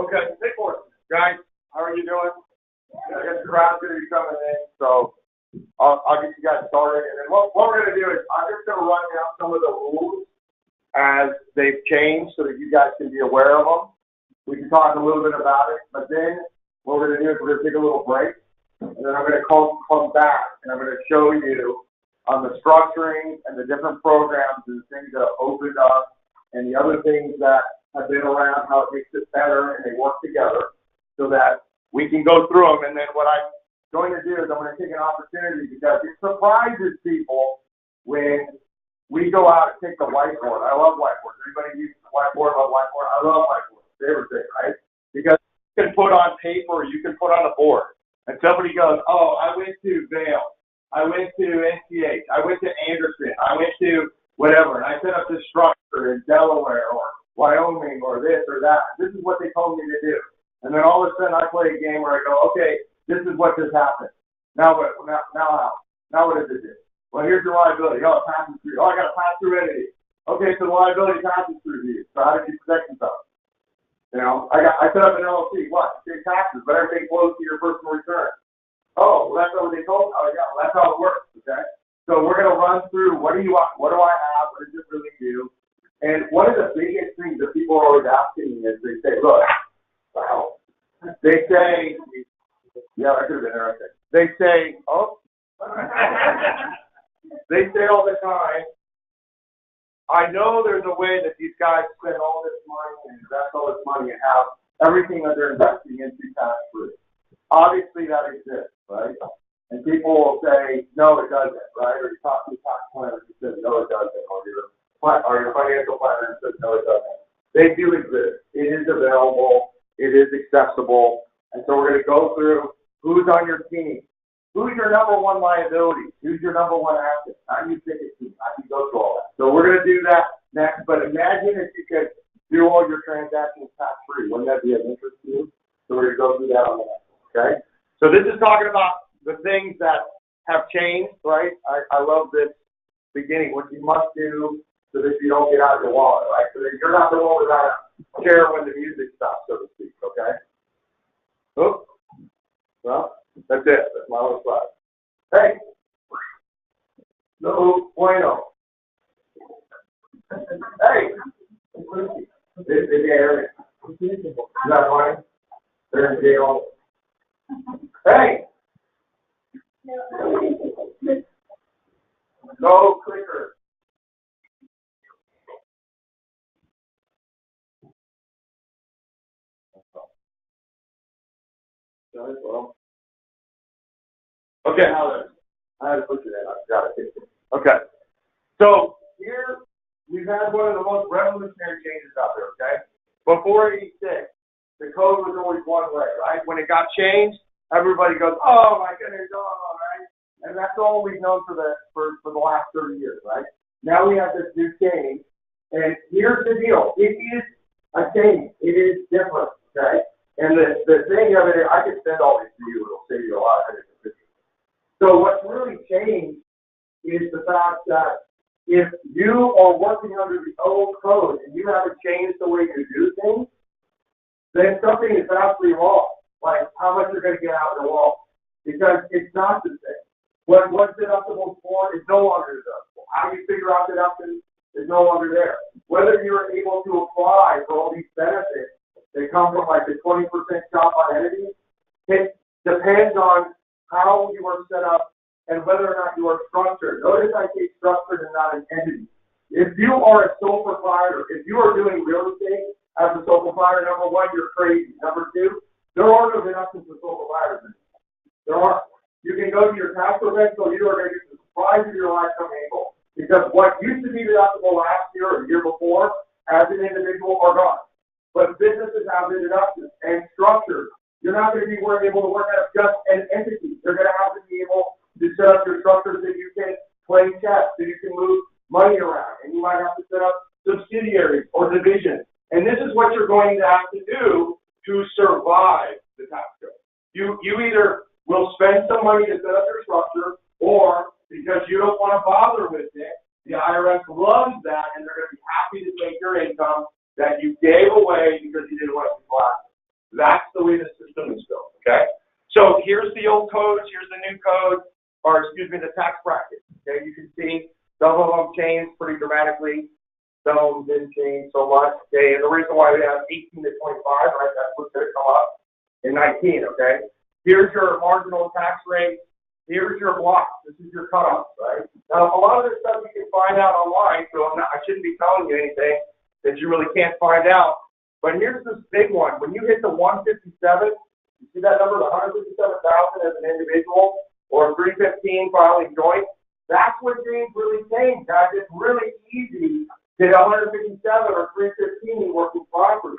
Okay, take forward. Guys, how are you doing? I guess the crowd's going to be coming in, so I'll get you guys started. And then what we're going to do is I'm just going to run down some of the rules as they've changed so that you guys can be aware of them. We can talk a little bit about it, but then what we're going to do is we're going to take a little break, and then I'm going to come back, and I'm going to show you on the structuring and the different programs and the things that have opened up and the other things that have been around, how it makes it better, and they work together so that we can go through them. And then what I'm going to do is I'm going to take an opportunity because it surprises people when we go out and take the whiteboard. I love whiteboards. Everybody uses the whiteboard, love whiteboard. I love whiteboards. Favorite thing, right? Because you can put on paper, you can put on a board. And somebody goes, oh, I went to Vail. I went to NCH. I went to Anderson. I went to whatever. And I set up this structure in Delaware or Wyoming or this or that. This is what they told me to do. And then all of a sudden I play a game where I go, okay, this is what just happened. Now what? Now how? Now what does it do? Well, here's your liability. Oh, it passes through. Oh, I got to pass through entity. Okay, so the liability passes through you. So how did you protect yourself? You know, I set up an LLC. What? Pay taxes, but everything flows to your personal return. Oh, well, that's not what they told me. Oh, yeah, well, that's how it works. Okay. So we're going to run through what do I have? What does it really do? And one of the biggest things that people are always asking me is they say, look, wow. They say, yeah, that could have been interesting. They say, oh, they say all the time, I know there's a way that these guys spend all this money and invest all this money and have everything that they're investing into tax-free. Obviously, that exists, right? And people will say, no, it doesn't, right? Or you talk to a tax planner who says, no, it doesn't, or your financial planner says, no, it doesn't. They do exist. It is available. It is accessible. And so we're going to go through who's on your team. Who's your number one liability? Who's your number one asset? How do you pick a team? How do you go through all that? So we're going to do that next. But imagine if you could do all your transactions tax-free. Wouldn't that be of interest to you? So we're going to go through that on the next one, okay? So this is talking about the things that have changed, right? I love this beginning, what you must do so that you don't get out of your wallet, right? So that you're not the one without a chair when the music stops, so to speak, okay? Oops. Well, that's it. That's my little slide. Hey. No bueno. Hey. They hear me. Is that funny? They're in jail. Hey. No clicker. Well. Okay, now then. I had to put you in. I got it. Okay. So here we've had one of the most revolutionary changes out there, okay? Before 86, the code was always one way, right? When it got changed, everybody goes, oh my goodness, oh, right? And that's all we've known for the last 30 years, right? Now we have this new change, and here's the deal. It is a change. It is different, okay? And the thing of it, I can send all these to you. It'll save you a lot of pictures. So what's really changed is the fact that if you are working under the old code and you haven't changed the way you do things, then something is absolutely wrong. Like how much you're going to get out of the wall, because it's not the same. What deductible for is no longer deductible. How you figure out deductions is no longer there. Whether you're able to apply for all these benefits that come from like the 20% shop on entities, it depends on how you are set up and whether or not you are structured. Notice I say structured and not an entity. If you are a sole proprietor, if you are doing real estate as a sole proprietor, number one, you're crazy. Number two, there are no deductions for sole proprietors anymore. There are. You can go to your tax professional, you are going to get the surprise of your life come April. Because what used to be deductible last year or the year before, as an individual, are gone. But businesses have the deductions and structures. You're not going to be able to work out just an entity. You're going to have to be able to set up your structure so you can play chess, so you can move money around. And you might have to set up subsidiaries or divisions. And this is what you're going to have to do to survive the tax code. You either will spend some money to set up your structure, or because you don't want to bother with it, the IRS loves that, and they're going to be happy to take your income that you gave away because you didn't want to be black. the old codes, here's the new code, or excuse me, the tax bracket. Okay, you can see some of them changed pretty dramatically. Some of them didn't change so much. Okay, and the reason why we have 18 to 25, right, that's what's going to come up in 19, okay? Here's your marginal tax rate. Here's your block. This is your cutoff, right? Now, a lot of this stuff you can find out online, so I shouldn't be telling you anything that you really can't find out. But here's this big one. When you hit the 157, you see that number, the 157,000 as an individual, or 315 filing joint, that's when things really change, guys. It's really easy to get 157 or 315 working property.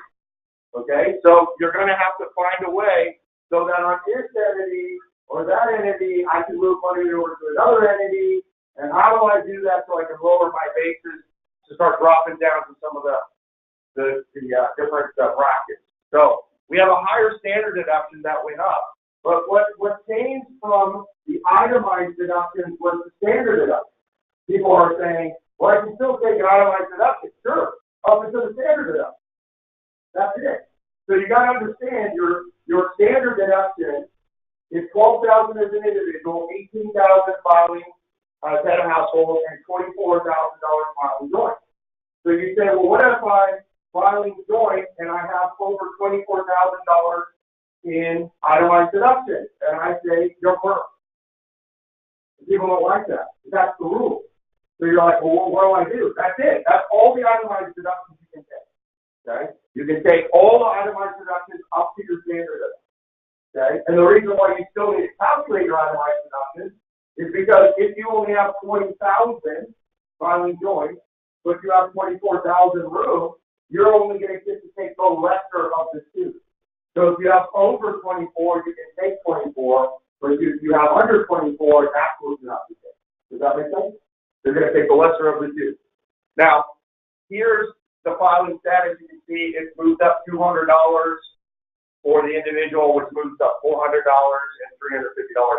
Okay, so you're going to have to find a way so that on this entity or that entity, I can move money over to another entity. And how do I do that so I can lower my basis to start dropping down to some of the different brackets? So we have a higher standard deduction that went up, but what changed from the itemized deductions was the standard deduction. People are saying, well, I can still take an itemized deduction. Sure, up until the standard deduction. That's it. So you got to understand your standard deduction is $12,000 as an individual, $18,000 filing head of household, and $24,000 filing joint. So you say, well, what if I'm filing joint and I have over $24,000 in itemized deduction? And I say, you're broke. People don't like that. That's the rule. So you're like, well, what do? That's it. That's all the itemized deductions you can take. Okay? You can take all the itemized deductions up to your standard deduction. Okay? And the reason why you still need to calculate your itemized deductions is because if you only have 20,000 filing joint, but you have 24,000 room, you're only going to get to take the lesser of the two. So if you have over 24, you can take 24, but if you have under 24, that's what you have to take. Does that make sense? You're going to take the lesser of the two. Now, here's the filing status. You can see it's moved up $200 for the individual, which moves up $400 and $350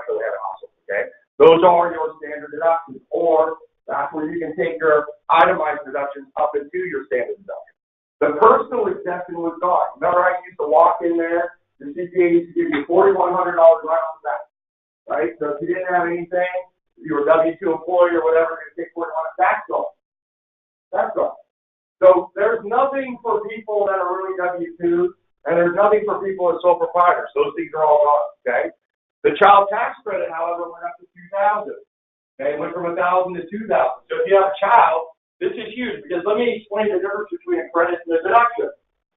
for the head of household. Okay, those are your standard deductions, or that's where you can take your itemized deductions up into your standard deduction. The personal exemption was gone. Remember, I used to walk in there. The CPA used to give you $4,100 right off the bat, right? So if you didn't have anything, if you were a W-2 employee or whatever, you're going to take $4,100. That's gone. That's gone. So there's nothing for people that are really W-2s, and there's nothing for people as sole proprietors. Those things are all gone, okay? The child tax credit, however, went up to $2,000. Okay, it went from $1,000 to $2,000. So if you have a child, this is huge, because let me explain the difference between a credit and a deduction.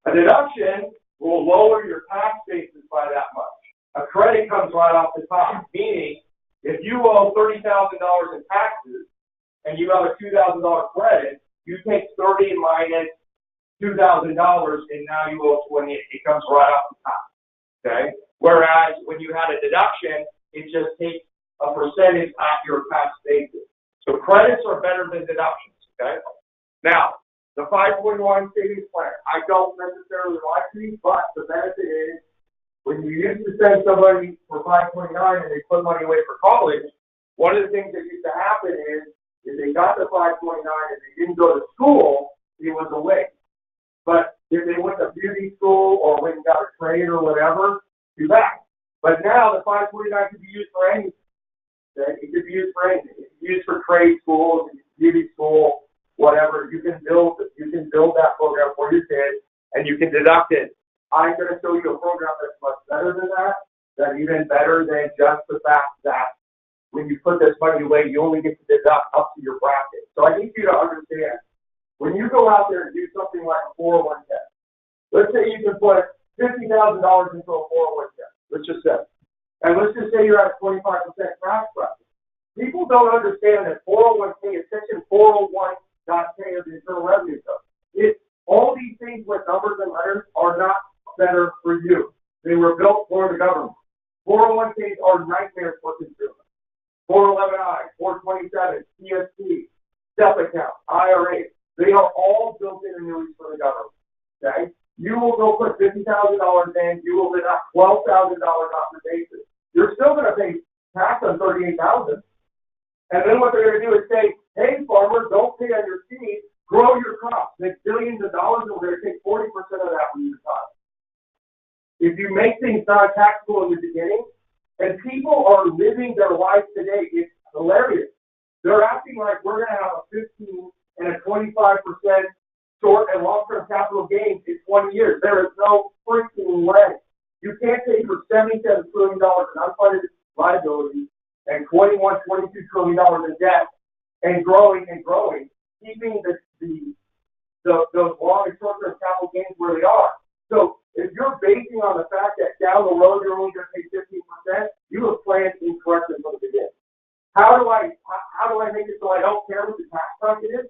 A deduction will lower your tax basis by that much. A credit comes right off the top, meaning if you owe $30,000 in taxes and you have a $2,000 credit, you take 30 minus $2,000 and now you owe 28. It comes right off the top. Okay? Whereas when you had a deduction, it just takes a percentage at your tax basis. So credits are better than deductions. Okay? Now, the 5.1 savings plan. I don't necessarily like these, but the benefit is when you used to send somebody for 529 and they put money away for college, one of the things that used to happen is if they got the 529 and they didn't go to school, it was a waste. But if they went to beauty school or went and got a trade or whatever, do that. But now the 529 can be used for anything. Okay? It can be used for anything. It can be used for trade schools, beauty school, whatever. You can build that program for your kids and you can deduct it. I'm going to show you a program that's much better than that's even better than just the fact that when you put this money away, you only get to deduct up to your bracket. So I need you to understand, when you go out there and do something like a 401k, let's say you can put $50,000 into a 401k, let's just say. And let's just say you're at a 25% tax bracket. People don't understand that 401k is section 401.k of the Internal Revenue Code. All these things with numbers and letters are not better for you. They were built for the government. 401ks are nightmares for consumers. 411I, 427, TSP, STEP account, IRA, they are all built-in annuities for the government. Okay? You will go put $50,000 in, you will deduct $12,000 off your basis. You're still going to pay tax on $38,000. And then what they're going to do is say, hey, farmers, don't pay on your seed, grow your crops, make billions of dollars, and we're going to take 40% of that from your crops. If you make things non-taxable in the beginning, And people are living their life today. It's hilarious. They're acting like we're going to have a 15 and a 25% short and long-term capital gains in 20 years. There is no freaking way. You can't take for $77 trillion in unfunded liabilities and $21, $22 trillion in debt and growing, keeping those long and short-term capital gains where they are. So if you're basing on the fact that down the road you're only going to pay 15%, you have planned incorrectly from the beginning. How do I make it so I don't care what the tax bracket is?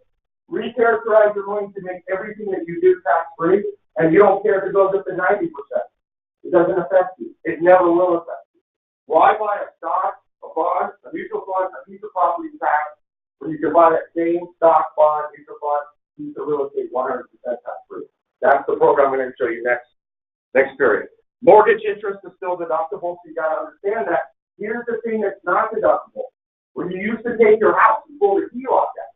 Recharacterize your money to make everything that you do tax-free, and you don't care if it goes up to 90%. It doesn't affect you. It never will affect you. Why buy a stock, a bond, a mutual fund, a piece of property tax, when you can buy that same stock, bond, mutual fund, piece of real estate 100% tax-free? That's the program I'm going to show you next period. Mortgage interest is still deductible, so you got to understand that. Here's the thing that's not deductible. When you used to take your house and pull the HELOC out,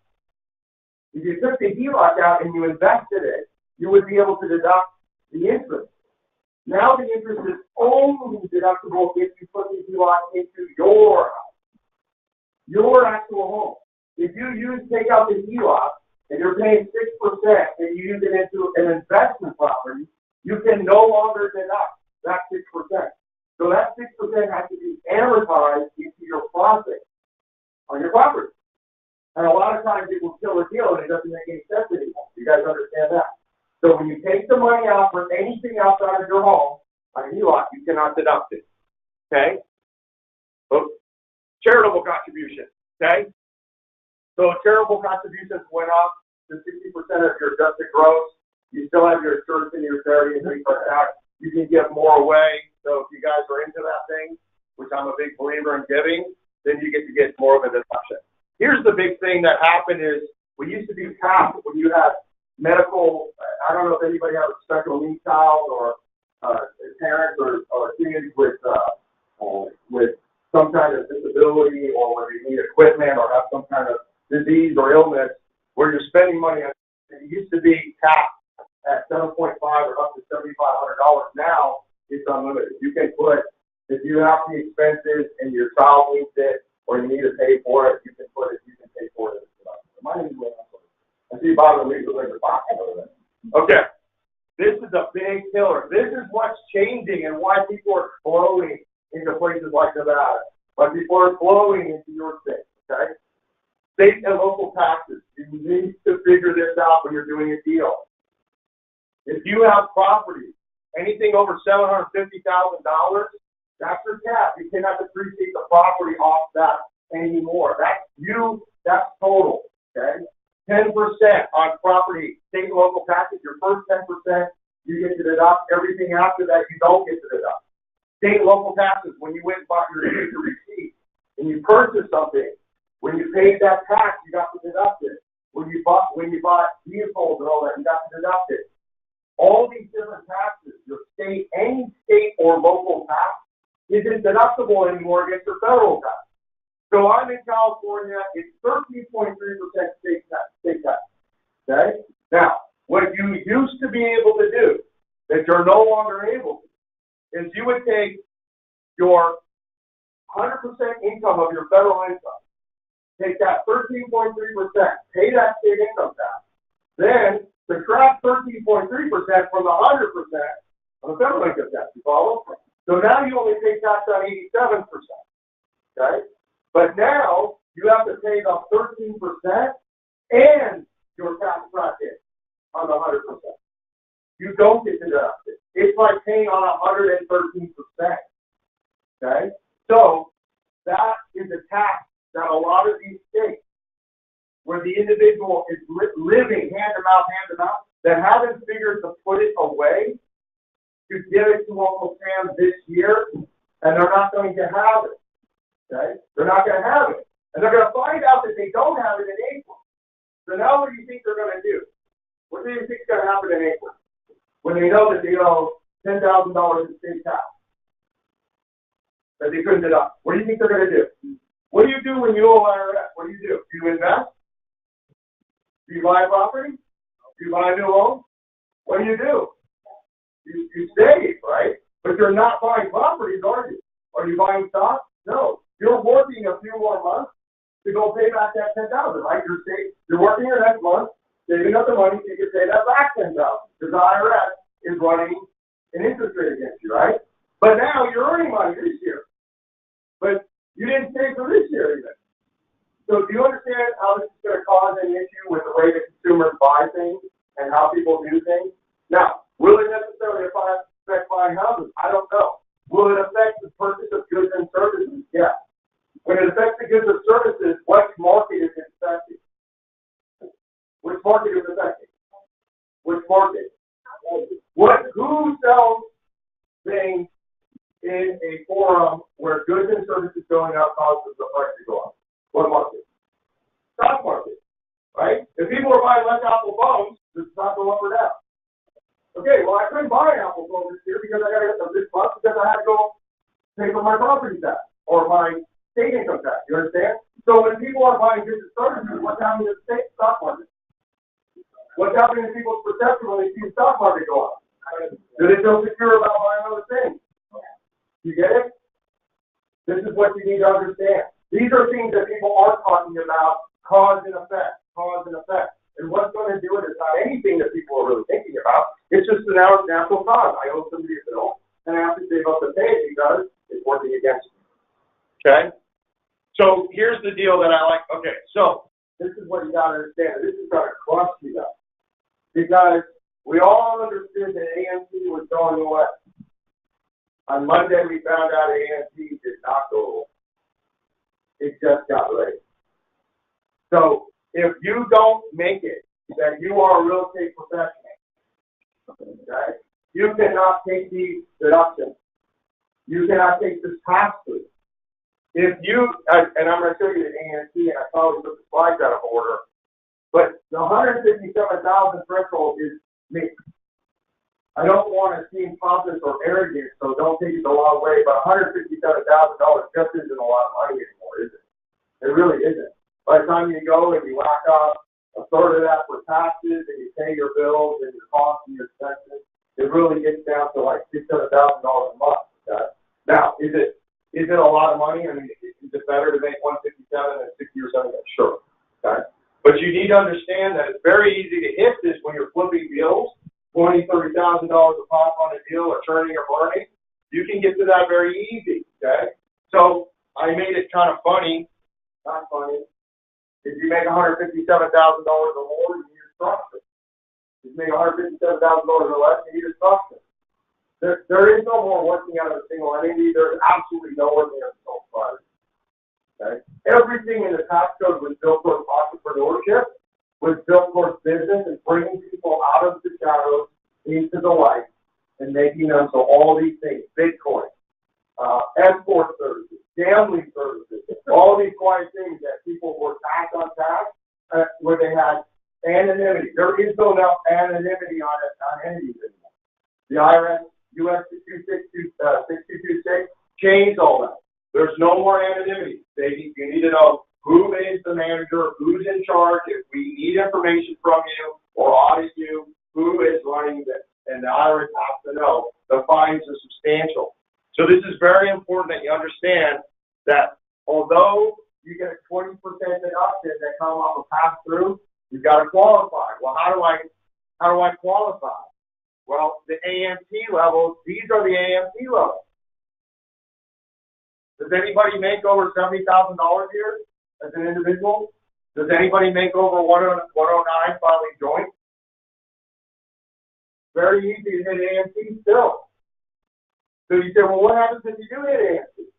if you took the HELOC out and you invested it, you would be able to deduct the interest. Now the interest is only deductible if you put the HELOC into your house, your actual home. If you take out the HELOC and you're paying 6% and you use it into an investment property, you can no longer deduct that 6%. So that 6% has to be amortized into your profit on your property. And a lot of times it will kill a deal and it doesn't make any sense anymore. You guys understand that? So when you take the money out for anything outside of your home, on a HELOC, you cannot deduct it. Okay? So, charitable contributions. Okay? So charitable contributions went up to 60% of your adjusted gross. You still have your insurance and your charity and things like that. You can give more away. So if you guys are into that thing, which I'm a big believer in giving, then you get more of a deduction. Here's the big thing that happened is we used to be capped when you had medical. I don't know if anybody has a special needs child or parents or kids with some kind of disability or where they need equipment or have some kind of disease or illness where you're spending money on. It used to be capped at $7.5 or up to $7,500. Now it's unlimited. You can put, if you have the expenses and your child needs it or you need to pay for it, you can put it. You can pay for it. My name is Will. I see Bob and Lisa like the box over there. Okay. This is a big killer. This is what's changing and why people are flowing into places like Nevada. Why people are flowing into your state. Okay. State and local taxes. You need to figure this out when you're doing a deal. If you have property, anything over $750,000, that's your cap. You cannot depreciate the property off that anymore. That's total. Okay. 10% on property, state and local taxes. Your first 10%, you get to deduct. Everything after that, you don't get to deduct. State and local taxes, when you went and bought your receipt and you purchased something, when you paid that tax, you got to deduct it. When you bought vehicles and all that, you got to deduct it. All these different taxes, your state, any state or local tax, isn't deductible anymore against your federal tax. So I'm in California, it's 13.3% state tax. Okay? Now, what you used to be able to do, that you're no longer able to, is you would take your 100% income of your federal income, take that 13.3%, pay that state income tax, then subtract 13.3% from the 100% of the federal income tax. You follow? So now you only pay tax on 87%. Okay? But now you have to pay the 13% and your tax bracket on the 100%. You don't get to deduct it. It's like paying on 113%. Okay? So that is a tax that a lot of these states, where the individual is living hand-to-mouth, that haven't figured to put it away to give it to Uncle Sam this year, and they're not going to have it. Okay? They're not going to have it. And they're going to find out that they don't have it in April. So now what do you think they're going to do? What do you think is going to happen in April? When they know that they owe $10,000 in state tax that they couldn't deduct. What do you think they're going to do? What do you do when you owe IRS? What do? Do you invest? Do you buy property? Do you buy a new home? What do? You save, right? But you're not buying properties, are you? Are you buying stock? No. You're working a few more months to go pay back that $10,000, right? You're working your next month, saving up the money so you can pay that back $10,000 because the IRS is running an interest rate against you, right? But now you're earning money this year, but you didn't save for this year even. So do you understand how this is going to cause an issue with the way that consumers buy things and how people do things? Now, will it necessarily affect buying houses? I don't know. Will it affect the purchase of goods and services? Yes. When it affects the goods and services, what market is it affecting? Which market is affecting? Which market? Who sells things in a forum where goods and services going up causes the price to go up? What market? Stock market, right? If people are buying less Apple phones, does the stock go up or down? Okay, well, I couldn't buy an Apple phone this year because I got to get them this month because I had to go pay for my property tax or my state income tax. You understand? So when people are buying goods and services, what's happening to the state stock market? What's happening to people's perception when they see the stock market go up? Do they feel secure about buying other things? You get it? This is what you need to understand. These are things that people are talking about, cause and effect, cause and effect. And what's going to do it is not anything that people are really thinking about. It's just an natural cause. I owe somebody a bill, and I have to save up to pay it because it's working against me. Okay? So here's the deal that I like. Okay, so this is what you got to understand. This is going to crush you guys. Because we all understood that AMT was going away. On Monday, we found out AMT did not go away. It just got raised. So if you don't make it, that you are a real estate professional, okay, you cannot take these deductions. You cannot take this pass-through. If you, and I'm going to show you the AMT, and I probably put the slides out of order, but the $157,000 threshold is me. I don't want to seem pompous or arrogant, so don't take it the wrong way, but $157,000 just isn't a lot of money anymore, is it? It really isn't. By the time you go and you whack off a third of that for taxes and you pay your bills and your costs and your expenses, it really gets down to like $600,000 a month. Okay? Now, is it a lot of money? I mean, is it better to make $157 than $60 or $70? Sure. Okay? But you need to understand that it's very easy to hit this when you're flipping deals, $20,000, $30,000 a pop on a deal or turning or burning. You can get to that very easy. Okay? So I made it kind of funny. Not funny. If you make $157,000 or more, you need a structure. If you make $157,000 or less, you need a structure. There is no more working out of a single entity. There is absolutely no working out of a sole proprietor. Okay? Everything in the tax code was built towards entrepreneurship, was built towards business and bringing people out of the shadows into the light and making them so all these things, Bitcoin, export services, gambling services, all these quiet things that people were taxed on tax, where they had anonymity. There is no anonymity on entities anymore. The IRS, US 6226, changed all that. There's no more anonymity. You need to know who is the manager, who's in charge. If we need information from you or audit you, who is running this? And the IRS has to know. The fines are substantial. So this is very important that you understand that although you get a 20% deduction that come off a pass-through, you've got to qualify. Well, how do I qualify? Well, the AMT levels, these are the AMT levels. Does anybody make over $70,000 here as an individual? Does anybody make over 109 filing joint? Very easy to hit AMT still. So you say, well, what happens if you do hit AMT?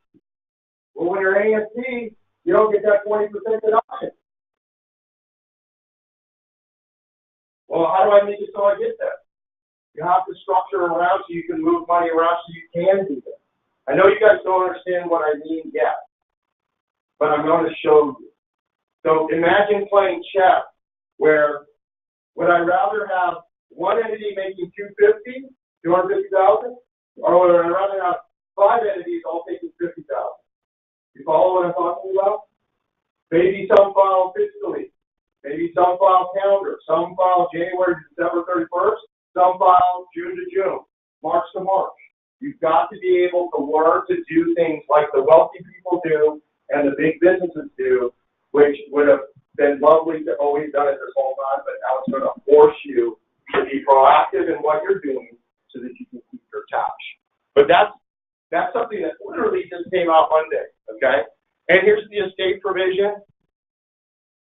Well, when you're AMT, you don't get that 20% deduction. Well, how do I make it so I get that? You have to structure around so you can move money around so you can do that. I know you guys don't understand what I mean yet, but I'm going to show you. So imagine playing chess where would I rather have one entity making 250,000, or would I rather have 5 entities all taking 50,000? You follow what I'm talking about? Maybe some file fiscally, maybe some file calendar, some file January to December 31st, some file June to June, March to March. You got to be able to learn to do things like the wealthy people do and the big businesses do, which would have been lovely to always done it this whole time, but now it's going to force you to be proactive in what you're doing so that you can keep your cash. But that's something that literally just came out Monday, okay? And here's the estate provision.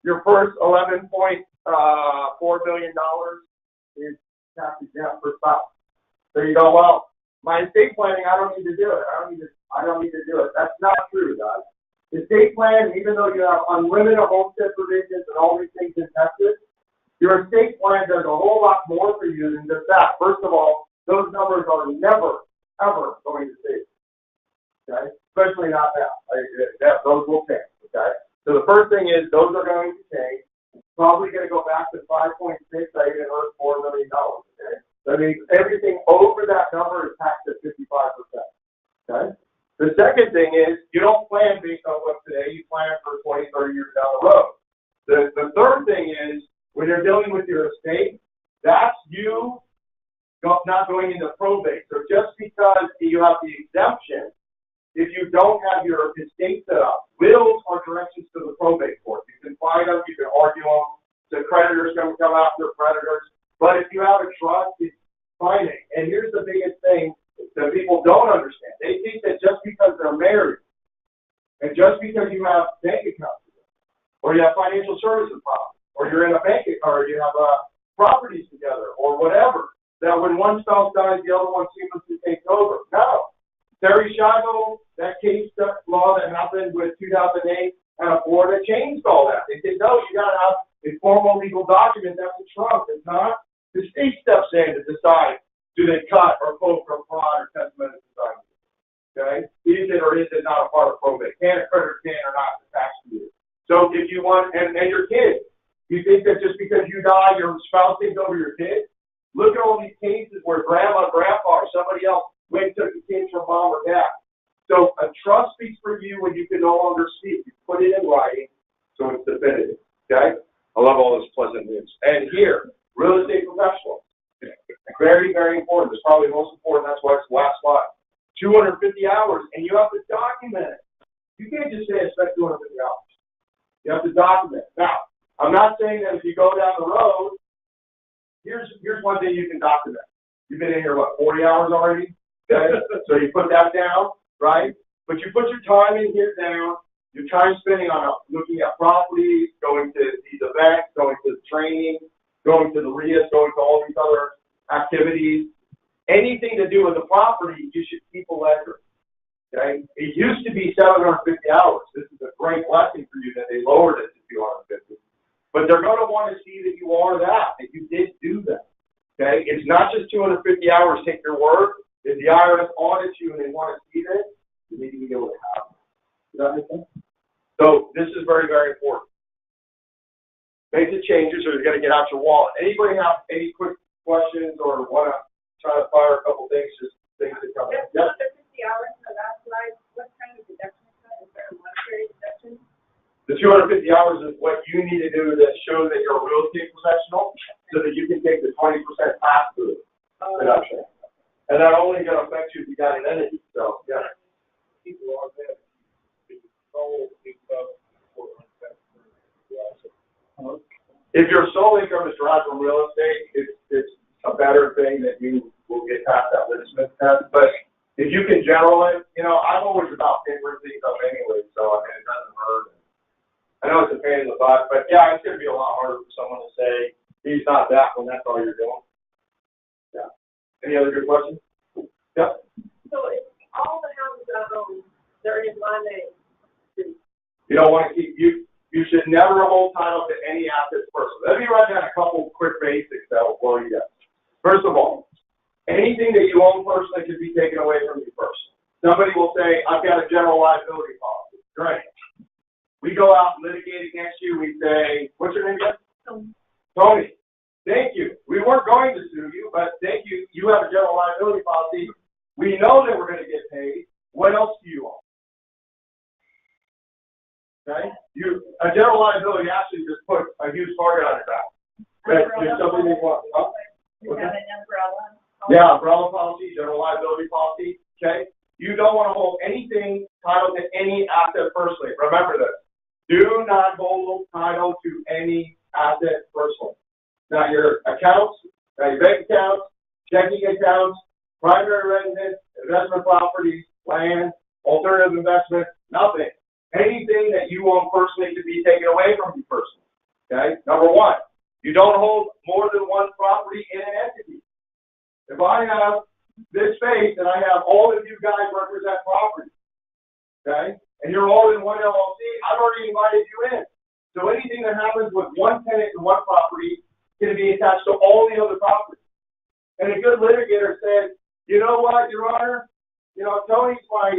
Your first $11.4 million is tax exempt for spouse. So you go, well, my estate planning, I don't need to do it. I don't need to do it. That's not true, guys. Estate plan, even though you have unlimited homestead provisions and all these things in Texas, your estate plan does a whole lot more for you than just that. First of all, those numbers are never, ever going to change. Okay? Especially not now. Those will change. Okay? So the first thing is those are going to change. Probably going to go back to 5.6. I even heard $4 million. Okay? That means everything over that number is taxed at 55%. Okay? The second thing is you don't plan based on what's today. You plan for 20, 30 years down the road. The third thing is when you're dealing with your estate, that's you not going into probate. So just because you have the exemption, if you don't have your estate set up, wills are directions to the probate court. You can fight them, you can argue them. The creditors can come after creditors. But if you have a trust, it's fighting. And here's the biggest thing that people don't understand. They think that just because they're married and just because you have bank accounts or you have financial services problems or you're in a bank or you have properties together or whatever, that when one spouse dies, the other one seamlessly takes over. No. Terry Schiavo, that case law that happened with 2008 out of Florida changed all that. They said, no, you got to have a formal legal document. That's a trust. It's not. The state steps in to decide, do they cut or quote from fraud or testamentary design? Okay? Is it or is it not a part of probate? Can a creditor can or not attach to you? So if you want, and your kids, you think that just because you die, your spouse takes over your kids? Look at all these cases where grandma, grandpa, or somebody else went and took the kids from mom or dad. So a trust speaks for you when you can no longer speak. You put it in writing, so it's definitive. Okay? I love all this pleasant news. And here, real estate professionals. Very, very important. It's probably the most important. That's why it's the last slide. 250 hours, and you have to document it. You can't just say I spent 250 hours. You have to document it. Now, I'm not saying that if you go down the road, here's one thing you can document. You've been in here, 40 hours already? Okay? So you put that down, right? But you put your time in here down, your time spending on looking at properties, going to these events, going to the training, going to the RIAs, going to all these other activities. Anything to do with the property, you should keep a ledger. Okay? It used to be 750 hours. This is a great blessing for you that they lowered it to 250. But they're going to want to see that you are that you did do that. Okay? It's not just 250 hours, take your word. If the IRS audits you and they want to see this, you need to be able to have it. Does that make sense? So this is very, very important. Make the changes or you're going to get out your wallet. Anybody have any quick questions or want to try to fire a couple things, just things that come in? Yes. 50 hours in the last slide, what kind of deduction is that? Is there a monetary deduction? The 250 hours is what you need to do to show that you're a real estate professional so that you can take the 20% pass-through deduction. And that only going to affect you if you got an entity. So, yeah. People are there to control because if your sole income is derived from real estate, it's a better thing that you will get past that Smith test. But if you can generalize, I'm always about figuring things up anyway, so it doesn't hurt. I know it's a pain in the butt, but yeah, it's going to be a lot harder for someone to say he's not that when that's all you're doing. Yeah. Any other good questions? Yeah. So if all the houses I own, they're in my name. You don't want to keep you should never hold title to any assets personally. Let me run down a couple quick basics that will blow you up. First of all, anything that you own personally can be taken away from you personally. Somebody will say, I've got a general liability policy. Great. We go out and litigate against you. We say, what's your name again? Tony. Thank you. We weren't going to sue you, but thank you. You have a general liability policy. We know that we're going to get paid. What else do you own? Okay? A general liability actually just put a huge target on your back. There's something they want. Huh? You have an umbrella? Yeah, umbrella policy, general liability policy. okay? You don't want to hold anything titled to any asset personally. Remember this. Do not hold title to any asset personally. Not your accounts, not your bank accounts, checking accounts, primary residence, investment properties, land, alternative investment, nothing. Anything that you own personally to be taken away from you personally. Okay? Number one, you don't hold more than one property in an entity. If I have this space and I have all of you guys represent property, okay, and you're all in one LLC, I've already invited you in. So anything that happens with one tenant and one property can be attached to all the other properties. And a good litigator said, you know what, Your Honor, you know, Tony's my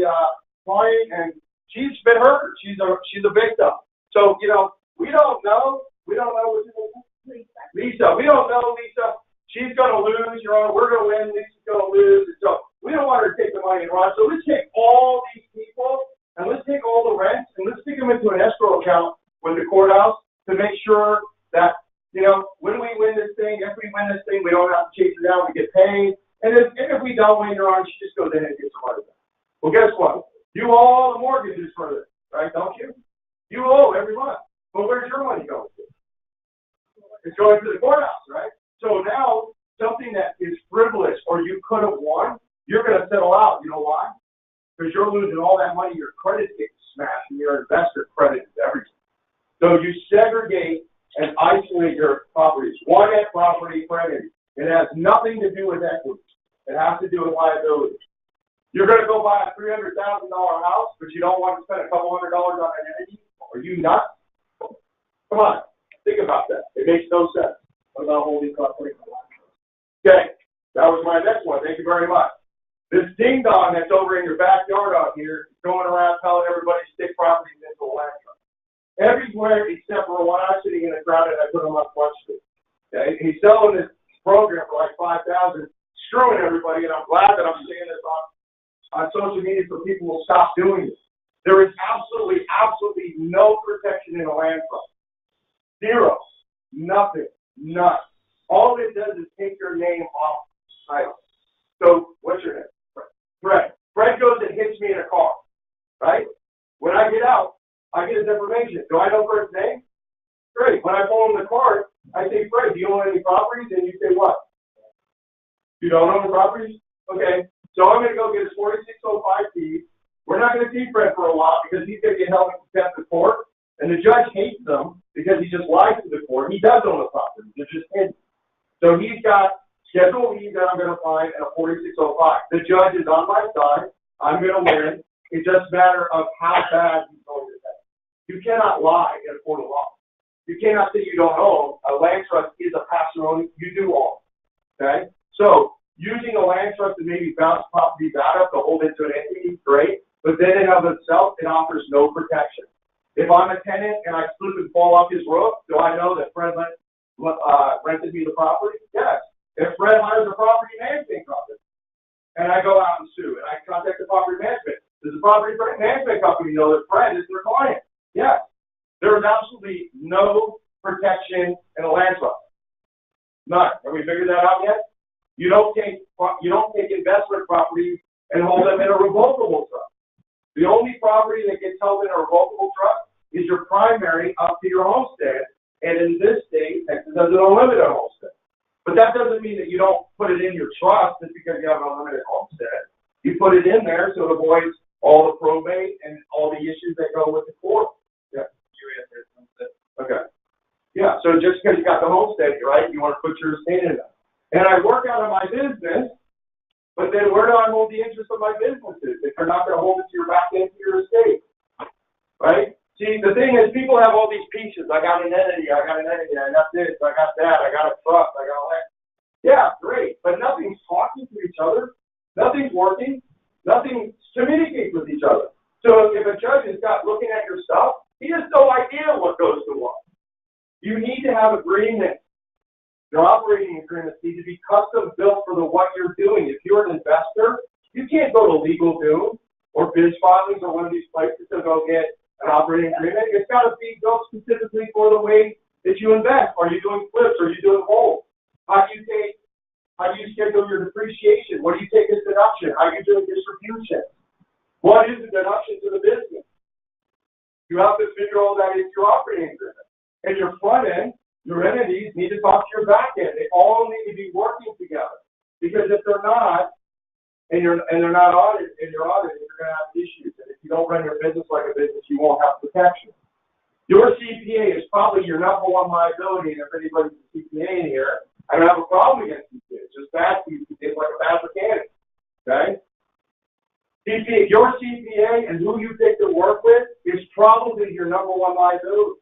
client and she's been hurt. She's a victim. So, you know, we don't know what's in the Lisa. We don't know, Lisa. She's going to lose, Your Honor. We're going to win. Lisa's going to lose. And so we don't want her to take the money and run. So let's take all these people and let's take all the rents and let's stick them into an escrow account with the courthouse to make sure that, you know, when we win this thing, if we win this thing, we don't have to chase it down. We get paid. And if we don't win, Your Honor, she just goes ahead and gets the money back. Well, guess what? You owe all the mortgages for this, right? Don't you? You owe every month. But where's your money going to? It's going to the courthouse, right? So now, something that is frivolous or you could have won, you're going to settle out. You know why? Because you're losing all that money, your credit gets smashed, and your investor credit is everything. So you segregate and isolate your properties. One at property per entity. It has nothing to do with equity. It has to do with liability. You're going to go buy a $300,000 house, but you don't want to spend a couple $100 on an entity? Are you nuts? Come on. Think about that. It makes no sense. What about holding property? Okay. That was my next one. Thank you very much. This ding dong that's over in your backyard out here is going around telling everybody to stick properties into a land trust. Everywhere except for when I'm sitting in a crowd and I put them on Front Street. Okay. He's selling this program for like $5,000, screwing everybody, and I'm glad that I'm saying this on social media so people will stop doing this. There is absolutely no protection in a land trust. Zero. Nothing. None. All it does is take your name off title. So, what's your name? Fred. Fred goes and hits me in a car, right? When I get out, I get his information. Do I know Fred's name? Great. When I pull him in the car, I say, Fred, do you own any properties? And you say what? You don't own the properties? Okay. So I'm going to go get his 4605 keys. We're not going to see Fred for a while because he's going to get held in contempt of court. And the judge hates him because he just lied to the court. He does own the property. It's just hidden. So he's got Schedule E that I'm going to find and a 4605. The judge is on my side. I'm going to win. It's just a matter of how bad he's going to say. You cannot lie in a court of law. You cannot say you don't own. A land trust is a passerone. You do own. Okay? So using a land trust to maybe bounce property data to hold into an entity, great. But then in of itself, it offers no protection. If I'm a tenant and I slip and fall off his roof, do I know that Fred rented me the property? Yes. If Fred hires a property management company and I go out and sue and I contact the property management, does the property management company know that Fred is their client? Yes. There is absolutely no protection in a land trust. None. Have we figured that out yet? You don't take investment properties and hold them in a revocable trust. The only property that gets held in a revocable trust is your primary up to your homestead. And in this state, Texas has an unlimited homestead. But that doesn't mean that you don't put it in your trust just because you have an unlimited homestead. You put it in there so it avoids all the probate and all the issues that go with the court. Yeah. Okay. Yeah, so just because you got the homestead, right, you want to put your estate in it. And I work out of my business, but then where do I hold the interest of my businesses if you're not going to hold it to your back end to your estate? Right? See, the thing is, people have all these pieces. I got an entity, I got this, I got that, I got a trust, I got all that. Yeah, great, but nothing's talking to each other. Nothing's working. Nothing communicates with each other. So if a judge is looking at your stuff, he has no idea what goes to what. You need to have agreements. Your operating agreements need to be custom built for what you're doing. If you're an investor, you can't go to Legal Doom or Biz Filings or one of these places to go get an operating agreement. It's got to be built specifically for the way that you invest. Are you doing flips? Are you doing holds? How do you take How do you schedule your depreciation? What do you take as deduction? How are you doing distribution? What is the deduction to the business? You have to figure all that into your operating agreement. And your front end, your entities need to talk to your back end. They all need to be working together. Because if they're not, and they're not audited, and you're audited, you're going to have issues. And if you don't run your business like a business, you won't have protection. Your CPA is probably your number one liability, and if anybody's a CPA in here, I don't have a problem against CPA. It's just bad CPA. It's like a bad mechanic. Okay? CPA, your CPA and who you pick to work with is probably your number one liability.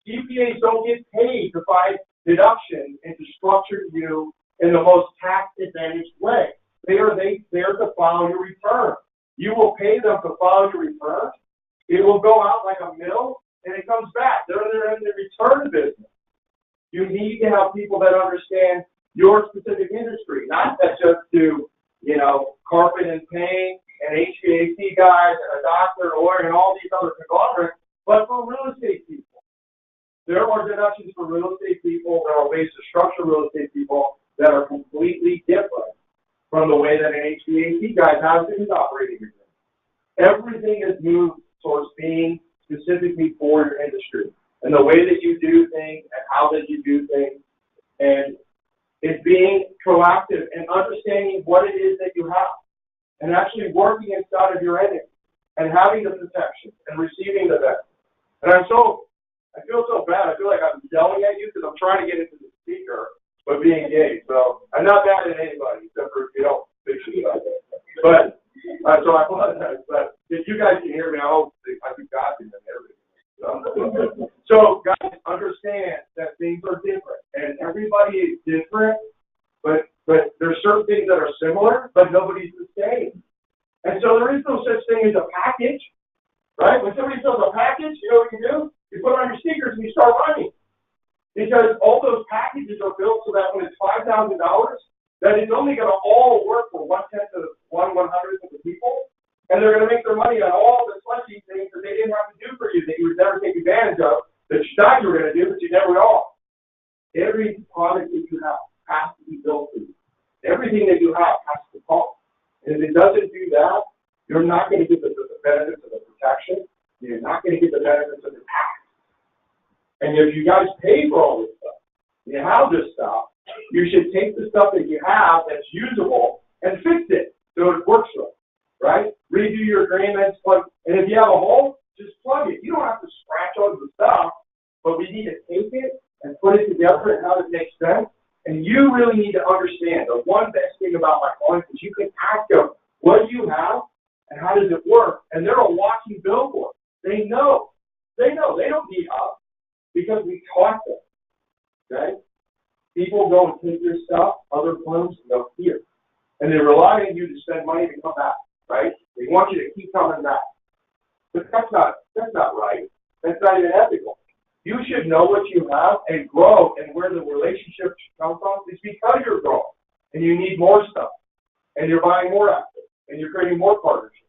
CPAs don't get paid to find deduction and to structure you in the most tax-advantaged way. They are there to file your return. You will pay them to file your return. It will go out like a mill, and it comes back. They're in the return business. You need to have people that understand your specific industry, not that just do, carpet and paint and HVAC guys and a doctor, a lawyer, and all these other conglomerates, but for real estate people. There are deductions for real estate people. There are ways to structure real estate people that are completely different from the way that an HVAC guy has his operating agreement. Everything is moved towards being specifically for your industry and the way that you do things and how that you do things, and it's being proactive and understanding what it is that you have and actually working inside of your entity and having the protection and receiving the benefit. And I feel so bad. I feel like I'm yelling at you because I'm trying to get into the speaker, but being engaged. So I'm not mad at anybody except for if you don't fix it like that. But so I apologize. But if you guys can hear me, I hope I can document everything. So guys, understand that things are different, and everybody is different. But there's certain things that are similar, but nobody's the same. And so there is no such thing as a package, right? When somebody sells a package, you know what you do? You put on your sneakers and you start running. Because all those packages are built so that when it's $5,000, that it's only going to all work for 1/10 of the people, and they're going to make their money on all the slushy things that they didn't have to do for you, that you would never take advantage of, that you thought you were going to do, but you never are. Every product that you have has to be built for you. Everything that you have has to cost. And if it doesn't do that, you're not going to get the benefits of the protection. You're not going to get the benefits of the tax. And if you guys pay for all this stuff, you have this stuff, you should take the stuff that you have that's usable and fix it so it works right? Redo your agreements, and if you have a hole, just plug it. You don't have to scratch all the stuff, but we need to take it and put it together and have it make sense. And you really need to understand the one best thing about my clients is you can ask them, what do you have and how does it work? And they're a walking billboard. They know. They don't need us because we taught them. Okay? People go and take your stuff, other firms, and they'll hear. And they rely on you to spend money to come back, right? They want you to keep coming back. But that's not right. That's not even ethical. You should know what you have and grow, and where the relationship comes from is because you're growing, and you need more stuff, and you're buying more assets, and you're creating more partnerships,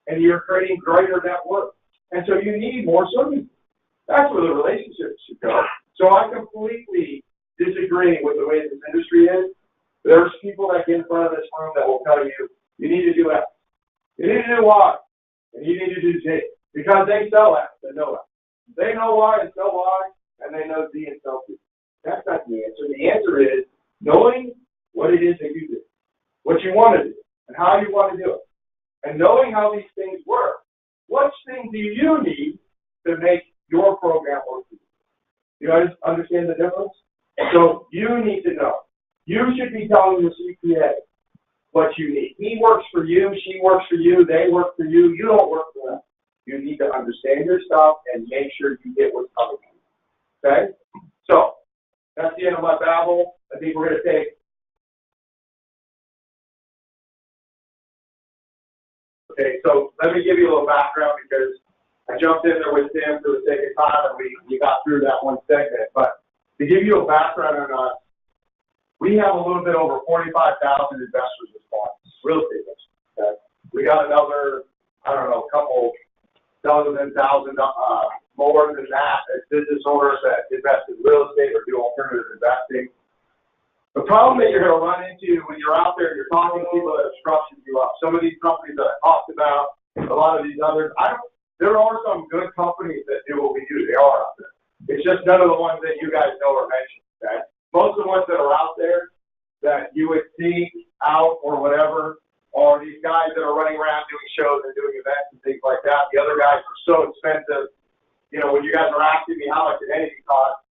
and you're creating greater network. And so you need more services. That's where the relationship should go. So I completely disagree with the way this industry is. There's people that get in front of this room that will tell you, you need to do X, you need to do Y, and you need to do Z, because they sell X and know X. They know Y and sell Y, and they know Z and sell Z. That's not the answer. The answer is knowing what it is that you do, what you want to do, and how you want to do it. And knowing how these things work, what things do you need to make your program work for you? You guys understand the difference? So you need to know. You should be telling your CPA what you need. He works for you, she works for you, they work for you, you don't work for them. You need to understand your stuff and make sure you get what's coming to you. Okay? So, that's the end of my babble. I think we're going to take. Okay, so let me give you a little background because I jumped in there with Tim for the sake of time and we got through that one segment. But to give you a background on us, we have a little bit over 45,000 investors as clients, real estate investors. Okay? We got another, couple dozen thousand more than that as business owners that invest in real estate or do alternative investing. The problem that you're going to run into when you're out there and you're talking to people that have structured you up, some of these companies that I talked about, a lot of these others, there are some good companies that do what we do. They are out there. It's just none of the ones that you guys know or mentioned, okay? Most of the ones that are out there that you would see out or whatever are these guys that are running around doing shows and doing events and things like that. The other guys are so expensive. You know, when you guys are asking me how much an entity costs,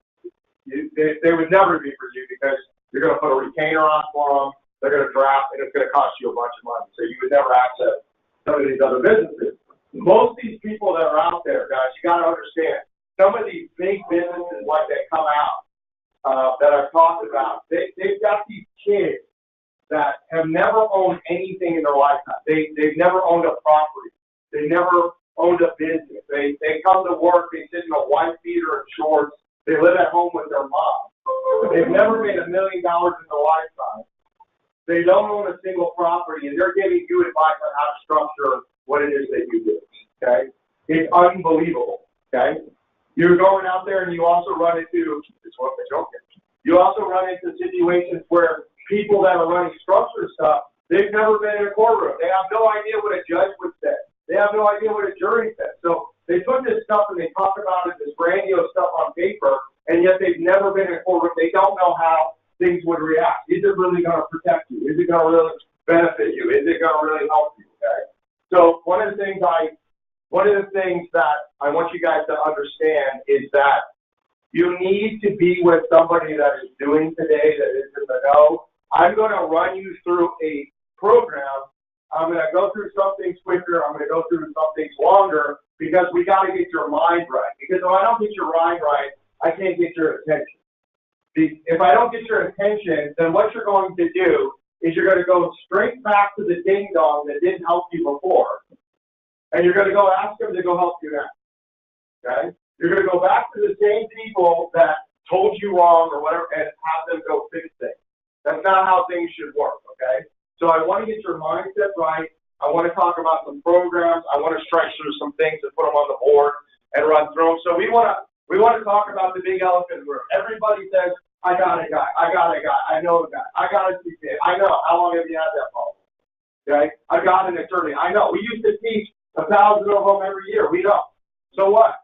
they would never be for you because you're going to put a retainer on for them, they're going to draft, and it's going to cost you a bunch of money. So you would never access some of these other businesses. Most of these people that are out there, guys, you got to understand, some of these big businesses like that come out that I've talked about, they've got these kids that have never owned anything in their lifetime. They've never owned a property. They never owned a business. They come to work, they sit in a white beater and shorts. They live at home with their mom. They've never made $1 million in their lifetime. They don't own a single property, and they're giving you advice on how to structure what it is that you do, okay? It's unbelievable, okay? You're going out there and you also run into, you also run into situations where people that are running structure stuff, they've never been in a courtroom. They have no idea what a judge would say. They have no idea what a jury says. So they put this stuff and they talk about it, this grandiose stuff on paper, and yet they've never been in a courtroom. They don't know how things would react. Is it really going to protect you? Is it going to really benefit you? Is it going to really help you? Okay. So one of the things that I want you guys to understand is that you need to be with somebody that is doing today, that is in the know. I'm going to run you through a program. I'm going to go through some things quicker. I'm going to go through some things longer because we got to get your mind right. Because if I don't get your mind right, I can't get your attention. If I don't get your attention, then what you're going to do is you're going to go straight back to the ding dong that didn't help you before, and you're going to go ask them to go help you now. Okay? You're going to go back to the same people that told you wrong or whatever and have them go fix things. That's not how things should work. Okay? So I want to get your mindset right. I want to talk about some programs. I want to stretch through some things and put them on the board and run through them. So we want to talk about the big elephant in the room. Everybody says, I got a guy, I know a guy, I got a CPA, I know. How long have you had that problem? Okay? I got an attorney, I know. We used to teach 1,000 of them every year. We don't. So what?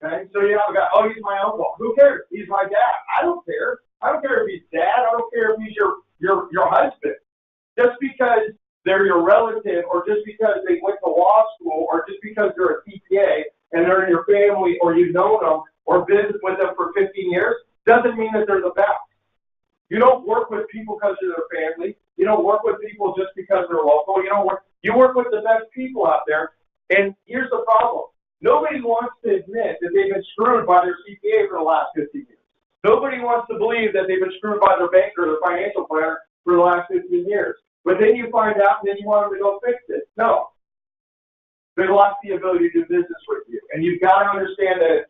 Okay? So you have a guy, oh, he's my uncle. Who cares? He's my dad. I don't care. I don't care if he's dad. I don't care if he's your husband. Just because they're your relative or just because they went to law school or just because they're a CPA and they're in your family or you've known them or been with them for 15 years, doesn't mean that they're the best. You don't work with people because of their family. You don't work with people just because they're local. You work with the best people out there. And here's the problem. Nobody wants to admit that they've been screwed by their CPA for the last 15 years. Nobody wants to believe that they've been screwed by their banker or their financial planner for the last 15 years. But then you find out and then you want them to go fix it. No. They lost the ability to do business with you. And you've got to understand that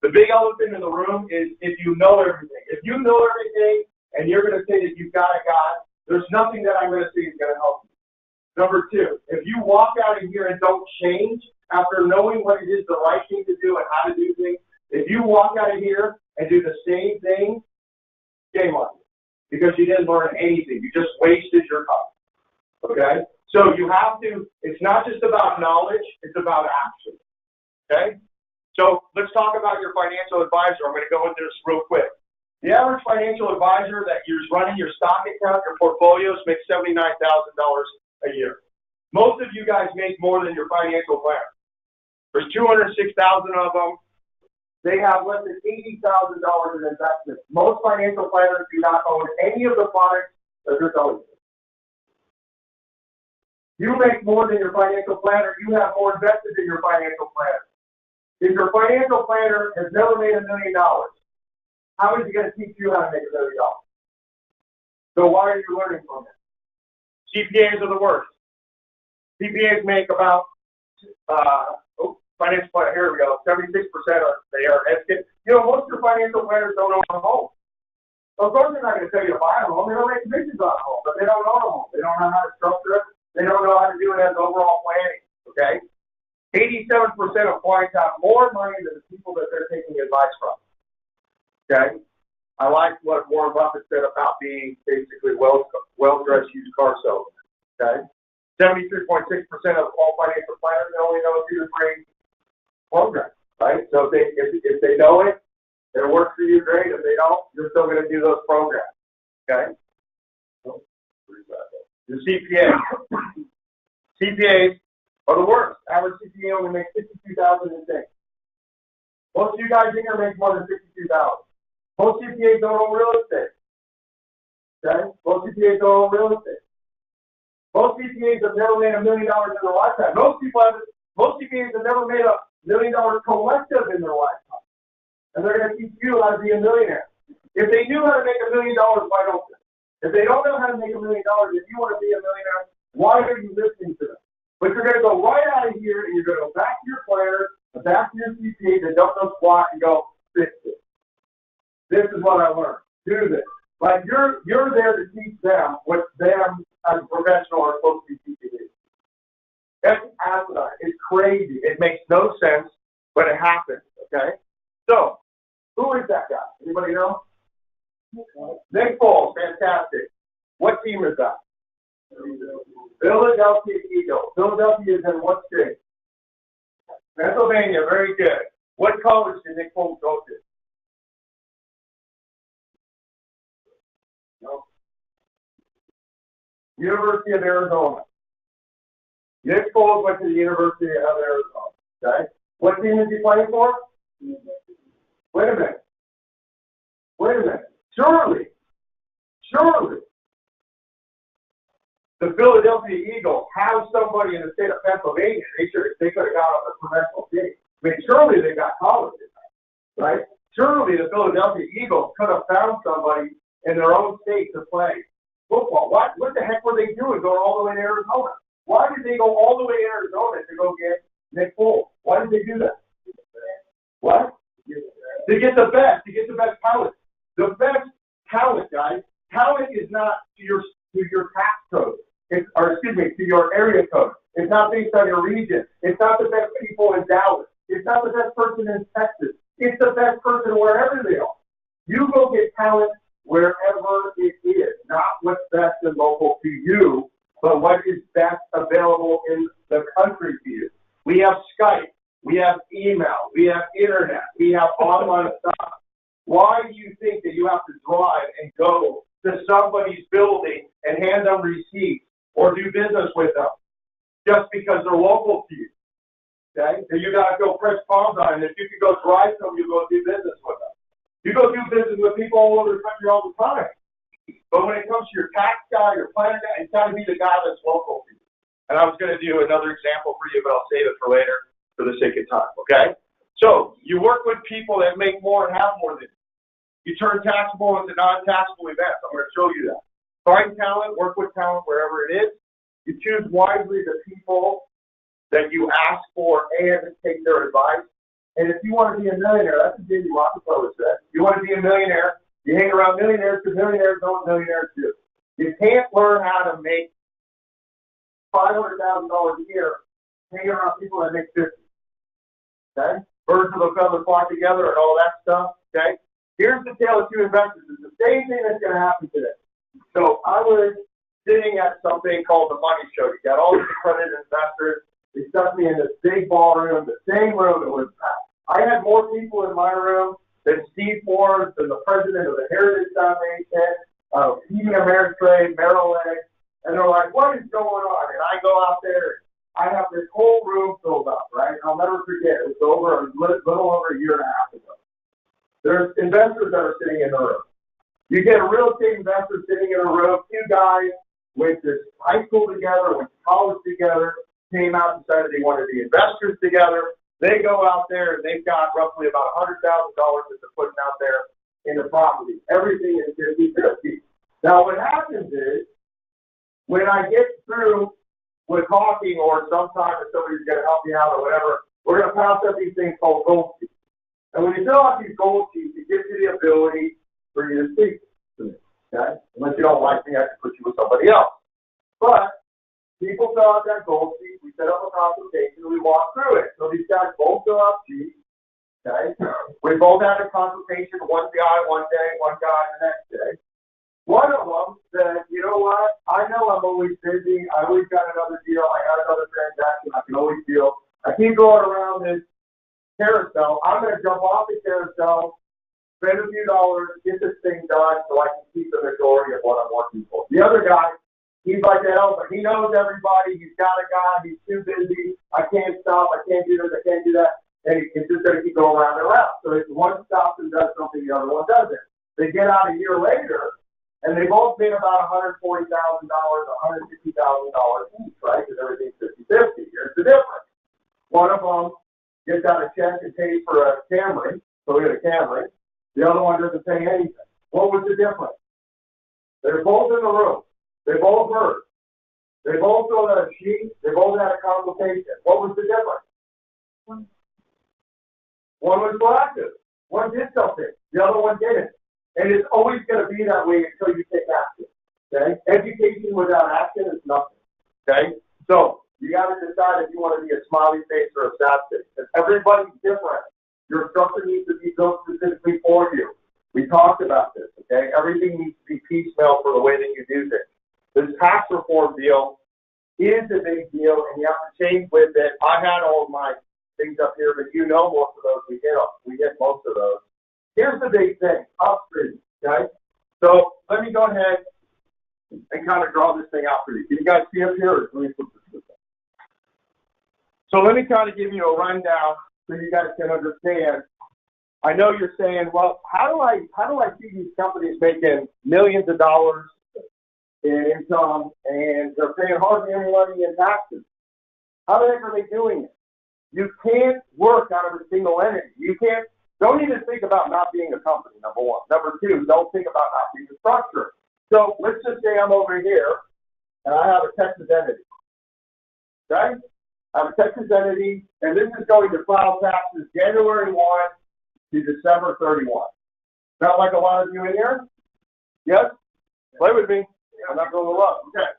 the big elephant in the room is if you know everything. If you know everything and you're going to say that you've got a God, there's nothing that I'm going to say is going to help you. Number two, if you walk out of here and don't change after knowing what it is the right thing to do and how to do things, if you walk out of here and do the same thing, shame on you. Because you didn't learn anything. You just wasted your time. Okay? So you have to, it's not just about knowledge, it's about action. Okay? So let's talk about your financial advisor. I'm going to go into this real quick. The average financial advisor that is running your stock account, your portfolios, makes $79,000 a year. Most of you guys make more than your financial planner. There's 206,000 of them. They have less than $80,000 in investments. Most financial planners do not own any of the products that they're selling. You make more than your financial planner. You have more invested in your financial planner. If your financial planner has never made $1 million, how is he going to teach you how to make $1 million? So why are you learning from him? CPAs are the worst. CPAs make about, financial planner, here we go, 76% they are educated. Most of your financial planners don't own a home. So of course they're not going to tell you to buy a home. They don't make commissions on a home, but they don't own a home. They don't know how to structure it. They don't know how to do it as overall planning, okay? 87% of clients have more money than the people that they're taking advice from, okay? I like what Warren Buffett said about being basically well-dressed used car salesman. Okay, 73.6% of all financial planners only know 2 to 3 programs, right? So if they know it, it works for you, great. If they don't, you're still going to do those programs. Okay. Your CPA. CPAs are the worst. Average CPA only makes $62,000 a day. Most of you guys in here make more than $62,000. Most CPAs don't own real estate. Okay? Most CPAs don't own real estate. Most CPAs have never made $1 million in their lifetime. Most CPAs have never made $1 million collective in their lifetime. And they're going to teach you how to be a millionaire. If they knew how to make $1 million wide open, if they don't know how to make $1 million, if you want to be a millionaire, why are you listening to them? But you're going to go right out of here and you're going to go back to your planner, back to your CPA that don't know squat and go, fix it. This is what I learned. Do this. Like you're there to teach them what them as a professional are supposed to be teaching you. That's asinine. It's crazy. It makes no sense, but it happens. Okay. So, who is that guy? Anybody know? Nick Foles, fantastic. What team is that? Philadelphia Eagles. Philadelphia is in what state? Pennsylvania. Very good. What college did Nick Foles go to? No. University of Arizona. Nick Foles went to the University of Arizona. Okay. What team is he playing for? Wait a minute. Surely, the Philadelphia Eagles have somebody in the state of Pennsylvania. They could have got on the professional team. I mean, surely they got college in there, right? Surely the Philadelphia Eagles could have found somebody in their own state to play football. What the heck were they doing going all the way to Arizona? Why did they go all the way to Arizona to go get Nick Foles? Why did they do that? What? To get the best talent. The best talent, guys. Talent is not to your tax code. To your area code. It's not based on your region. It's not the best people in Dallas. It's not the best person in Texas. It's the best person wherever they are. You go get talent wherever it is, not what's best and local to you, but what is best available in the country to you. We have Skype. We have email. We have internet. We have online stuff. Why do you think that you have to drive and go to somebody's building and hand them receipts or do business with them just because they're local to you? Okay? So you got to go press palms on it. If you could go drive them, you go do business with them. You go do business with people all over the country all the time. But when it comes to your tax guy, your planner guy, it's got to be the guy that's local to you. And I was going to do another example for you, but I'll save it for later for the sake of time. Okay? So you work with people that make more and have more than you. You turn taxable into non-taxable events. I'm going to show you that. Find talent, work with talent wherever it is. You choose wisely the people that you ask for and take their advice. And if you want to be a millionaire, that's what J.D. Rockefeller said. You want to be a millionaire, you hang around millionaires because millionaires know what millionaires do. You can't learn how to make $500,000 a year hanging around people that make $50,000. Okay? Birds of a feather flock together and all that stuff. Okay? Here's the tale of two investors. It's the same thing that's going to happen today. So I was sitting at something called the Money Show. You got all these accredited investors. They stuck me in this big ballroom, the same room that was packed. I had more people in my room than Steve Forbes, than the president of the Heritage Foundation, even Ameritrade, Merrill Lynch. And they're like, what is going on? And I go out there. I have this whole room filled up, right? I'll never forget. It was a little over a year and a half ago. There's investors that are sitting in the room. You get a real estate investor sitting in a room, two guys went to high school together, went to college together, came out and decided they wanted to be investors together. They go out there and they've got roughly about $100,000 that they're putting out there in the property. Everything is 50-50. Now what happens is, when I get through with talking or sometime if somebody's going to help me out or whatever, we're going to pass up these things called gold sheets. And when you fill out these gold sheets, it gives you the ability for you to speak to me. Okay? Unless you don't like me, I can put you with somebody else. But people fill out that gold sheet, we set up a consultation, and we walk through it. So these guys both fill out sheets, Okay? We both had a consultation, one guy one day, one guy the next day. One of them said, you know what? I know I'm always busy. I always got another deal. I got another transaction. I can always deal. I keep going around this carousel. I'm going to jump off the carousel, spend a few dollars, get this thing done so I can keep the majority of what I'm working for. The other guy, he's like that, but he knows everybody. He's got a guy. He's too busy. I can't stop. I can't do this. I can't do that. And he's just going to keep going around and around. So if one stops and does something, the other one doesn't. They get out a year later, and they both made about $140,000, $150,000 each, right? Because everything's 50-50. Here's the difference. One of them gets out a check and pays for a Camry, so we had a Camry. The other one doesn't pay anything. What was the difference? They're both in the room. They both heard. They both filled out a sheet. They both had a consultation. What was the difference? One was proactive. One did something. The other one didn't. And it's always going to be that way until you take action. Okay? Education without action is nothing. Okay? So you got to decide if you want to be a smiley face or a sad face. Because everybody's different. Your structure needs to be built specifically for you. We talked about this. Okay? Everything needs to be piecemeal for the way that you do things. This tax reform deal is a big deal, and you have to change with it. I had all of my things up here, but you know most of those. We hit most of those. Here's the big thing, upstream, okay? So let me go ahead and kind of draw this thing out for you. Can you guys see up here? Or let me put this up. So let me kind of give you a rundown so you guys can understand. I know you're saying, well, how do I see these companies making millions of dollars in income and they're paying hardly any money in taxes? How the heck are they doing it? You can't work out of a single entity. Don't even think about not being a company, number one. Number two, don't think about not being a structure. So let's just say I'm over here and I have a Texas entity. Okay? I have a Texas entity, and this is going to file taxes January 1 to December 31. Not like a lot of you in here? Yes? Play with me. I'm not going to look. Okay.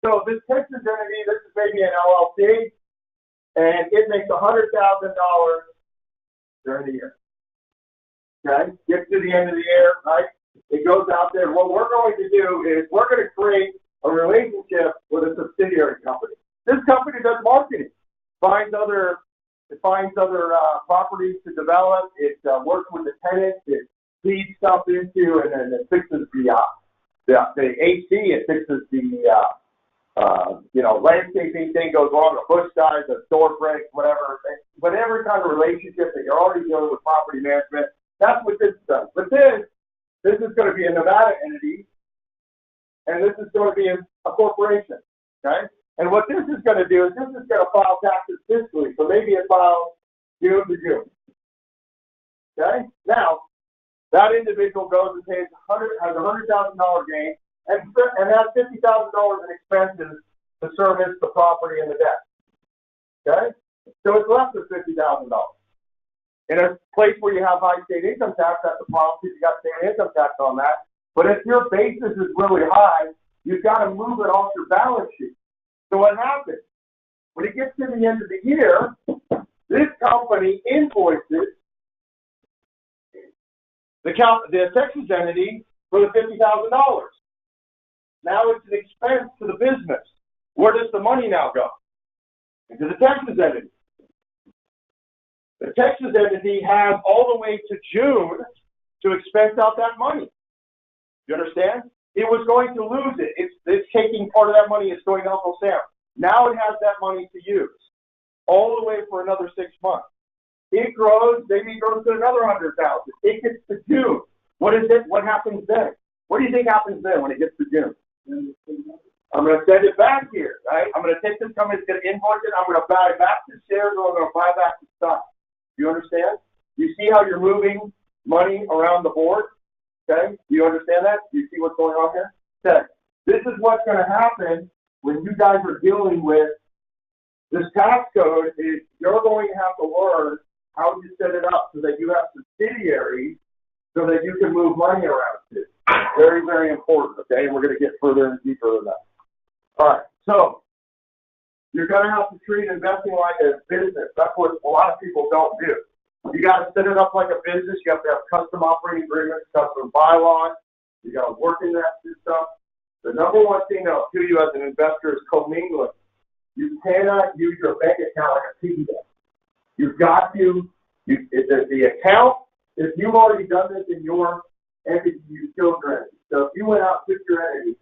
So this Texas entity, this is maybe an LLC, and it makes $100,000 during the year. Okay? Gets to the end of the year, right? It goes out there. What we're going to do is we're going to create a relationship with a subsidiary company. This company does marketing, finds other properties to develop. It works with the tenants. It feeds stuff into, and then it fixes the AC. It fixes the landscaping thing goes wrong. A bush dies, a door breaks, whatever. Whatever kind of relationship that you're already dealing with property management, that's what this does. But this is going to be a Nevada entity, and this is going to be a corporation. Okay. And what this is going to do is this is going to file taxes fiscally. So maybe it files June to June. Okay? Now, that individual goes and has a $100,000 gain and has $50,000 in expenses to service the property and the debt. Okay? So it's less than $50,000. In a place where you have high state income tax, that's a problem because you got state income tax on that. But if your basis is really high, you've got to move it off your balance sheet. So what happens? When it gets to the end of the year, this company invoices the Texas entity for the $50,000. Now it's an expense to the business. Where does the money now go? Into the Texas entity. The Texas entity has all the way to June to expense out that money. You understand? It was going to lose it. It's taking part of that money. It's going to Uncle Sam. Now it has that money to use all the way for another 6 months. It grows. Maybe it grows to another 100,000. It gets to June. What is it? What happens then? What do you think happens then when it gets to June? I'm going to send it back here, right? I'm going to take this company, it's going to invoice it. I'm going to buy back the shares, or I'm going to buy back the stock. Do you understand? You see how you're moving money around the board? Okay? Do you understand that? Do you see what's going on here? Okay. This is what's going to happen when you guys are dealing with this tax code. Is you're going to have to learn how you set it up so that you have subsidiaries so that you can move money around too. Very, very important, okay? And we're going to get further and deeper than that. All right, so you're going to have to treat investing like a business. That's what a lot of people don't do. You got to set it up like a business. You have to have custom operating agreements, custom bylaws. You got to work in that system. The number one thing that I'll tell you as an investor is commingling. You cannot use your bank account like a piggy bank. You've got to, the account, if you've already done this in your entity, you killed your entity. So if you went out and took your entity,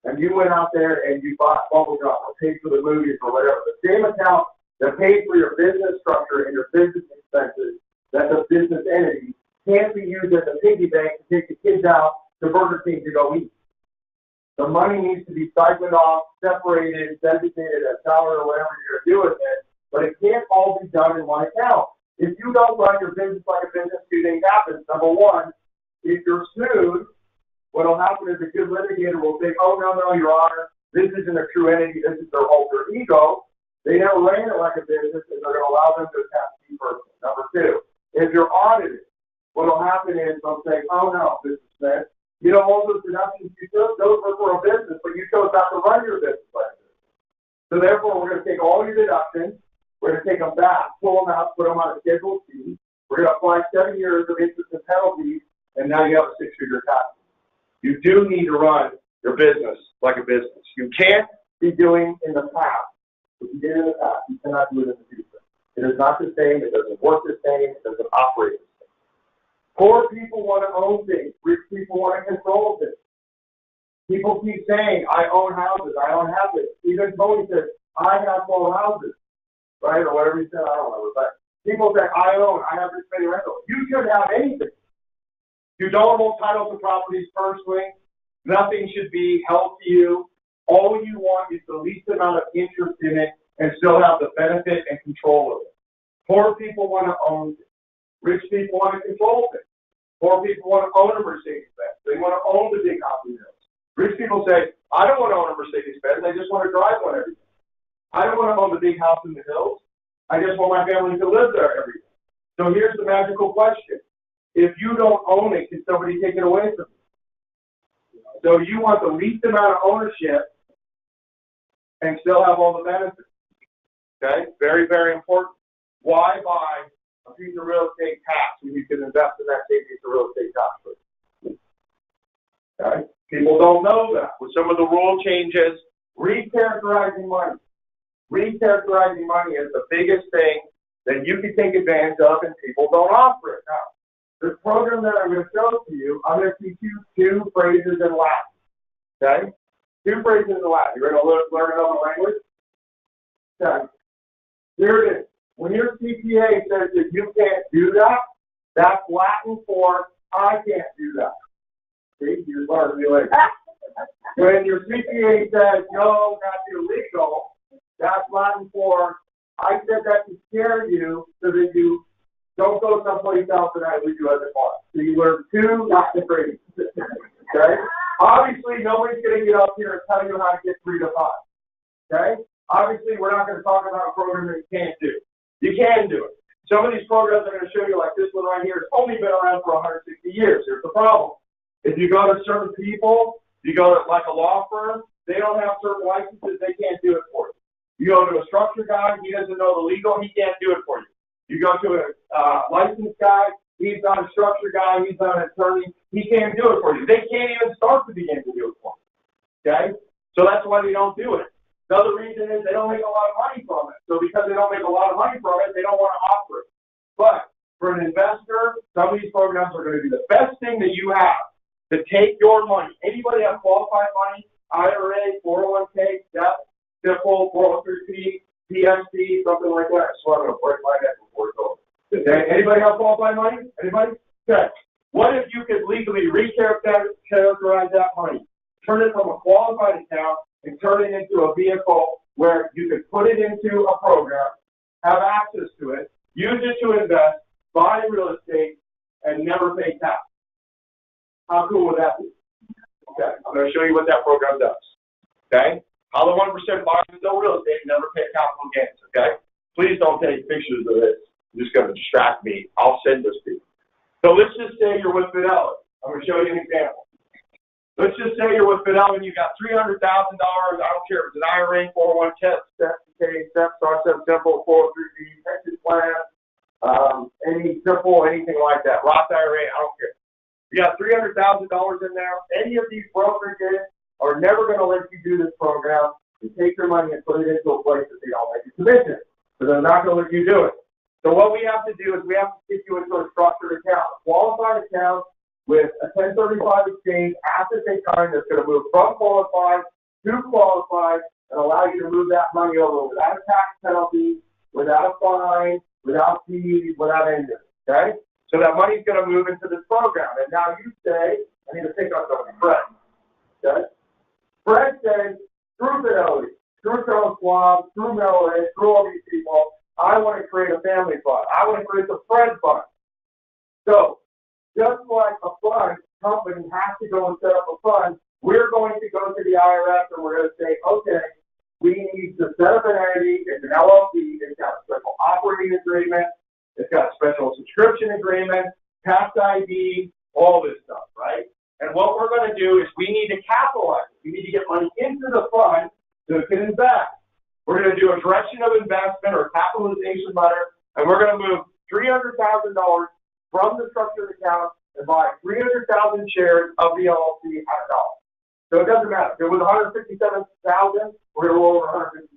and you went out there and you bought bubble gum or paid for the movies or whatever, the same account that pays for your business structure and your business expenses, that's a business entity, can't be used as a piggy bank to take the kids out to Burger King to go eat. The money needs to be siphoned off, separated, designated as salary or whatever you're going to do with it, but it can't all be done in one account. If you don't run your business like a business, two things happen. Number one, if you're sued, what will happen is a good litigator will say, oh, no, Your Honor, this isn't a true entity, this is their alter ego. They never ran it like a business, and they're going to allow them to attack you personally. Number two, if you're audited, what will happen is they'll say, oh, no, businessman, you know, all those deductions you took, those were for a business, but you chose not to run your business like this. So therefore, we're going to take all your deductions, we're going to take them back, pull them out, put them on a Schedule C, we're going to apply 7 years of interest and penalties, and now you have a 6-figure tax. You do need to run your business like a business. You can't be doing in the past what you did in the past. You cannot do it in the future. It is not the same. It doesn't work the same. It doesn't operate the same. Poor people want to own things. Rich people want to control things. People keep saying, I own houses. I own houses. Even Tony says, I have 12 houses, right? Or whatever he said, I don't know. But people say, I have this many rentals. You should have anything. You don't hold title to properties personally. Nothing should be held to you. All you want is the least amount of interest in it and still have the benefit and control of it. Poor people want to own things. Rich people want to control things. Poor people want to own a Mercedes-Benz. They want to own the big house in the hills. Rich people say, I don't want to own a Mercedes-Benz. I just want to drive one every day. I don't want to own the big house in the hills. I just want my family to live there every day. So here's the magical question. If you don't own it, can somebody take it away from you? So you want the least amount of ownership and still have all the benefits. Okay? Very, very important. Why buy a piece of real estate tax when you can invest in that same piece of real estate tax? Okay? People don't know that. With some of the rule changes, recharacterizing money. Recharacterizing money is the biggest thing that you can take advantage of, and people don't offer it. Now, this program that I'm going to show to you, I'm going to teach you 2 phrases in Latin. Okay? 2 phrases in Latin. You're going to learn another language? Okay. Here it is. When your CPA says that you can't do that, that's Latin for I can't do that. See? You learn me later. When your CPA says, no, that's illegal, that's Latin for I said that to scare you so that you don't go someplace else and I leave you as a boss. So you learn 2 Latin phrases. Okay? Obviously, nobody's going to get up here and tell you how to get 3 to 5. Okay? Obviously, we're not going to talk about a program that you can't do. You can do it. Some of these programs I'm going to show you, like this one right here, has only been around for 160 years. Here's the problem. If you go to certain people, you go to like a law firm, they don't have certain licenses, they can't do it for you. You go to a structure guy, he doesn't know the legal, he can't do it for you. You go to a licensed guy, he's not a structure guy, he's not an attorney, he can't do it for you. They can't even start to begin to do it for you. Okay? So that's why they don't do it. Another reason is they don't make a lot of money from it. So because they don't make a lot of money from it, they don't want to offer it. But for an investor, some of these programs are going to be the best thing that you have to take your money. Anybody have qualified money? IRA, 401k, SEP, simple, 403b, PSP, something like that. So I'm going to break my neck before it's over. Okay. Anybody have qualified money? Anybody? Okay. What if you could legally recharacterize that money? Turn it from a qualified account and turn it into a vehicle where you could put it into a program, have access to it, use it to invest, buy real estate, and never pay tax. How cool would that be? Okay, I'm going to show you what that program does. Okay? How the 1% buys no real estate and never pay capital gains. Okay? Please don't take pictures of this. It's just going to distract me. I'll send this to you. So let's just say you're with Fidelity. I'm going to show you an example. Let's just say you're with Fidelity and you got $300,000. I don't care if it's an IRA, 401k, SEP, SEP, SEP, simple, 403b, pension plan, any triple, anything like that, Roth IRA, I don't care. You got $300,000 in there. Any of these brokerages are never going to let you do this program and take your money and put it into a place that they don't make a commission. So they're not going to let you do it. So what we have to do is we have to get you into a structured account, a qualified account with a 1035 exchange, assets in kind that's going to move from qualified to qualified and allow you to move that money over without a tax penalty, without a fine, without fees, without anything. Okay? So that money's going to move into this program. And now you say, I need to pick up something. Fred. Okay? Fred says, screw Fidelity, screw Charles Schwab, screw Mellon, screw all these people. I want to create a family fund. I want to create the Fred fund. So, just like a fund company has to go and set up a fund, we're going to go to the IRS and we're going to say, okay, we need to set up an entity. It's an LLC. It's got a special operating agreement. It's got a special subscription agreement, tax ID, all this stuff, right? And what we're going to do is we need to capitalize it. We need to get money into the fund so it can invest. We're going to do a direction of investment or capitalization letter, and we're going to move $300,000 from the structured account and buy 300,000 shares of the LLC at $1. So it doesn't matter. If it was 157,000, we're going to roll over 157,000.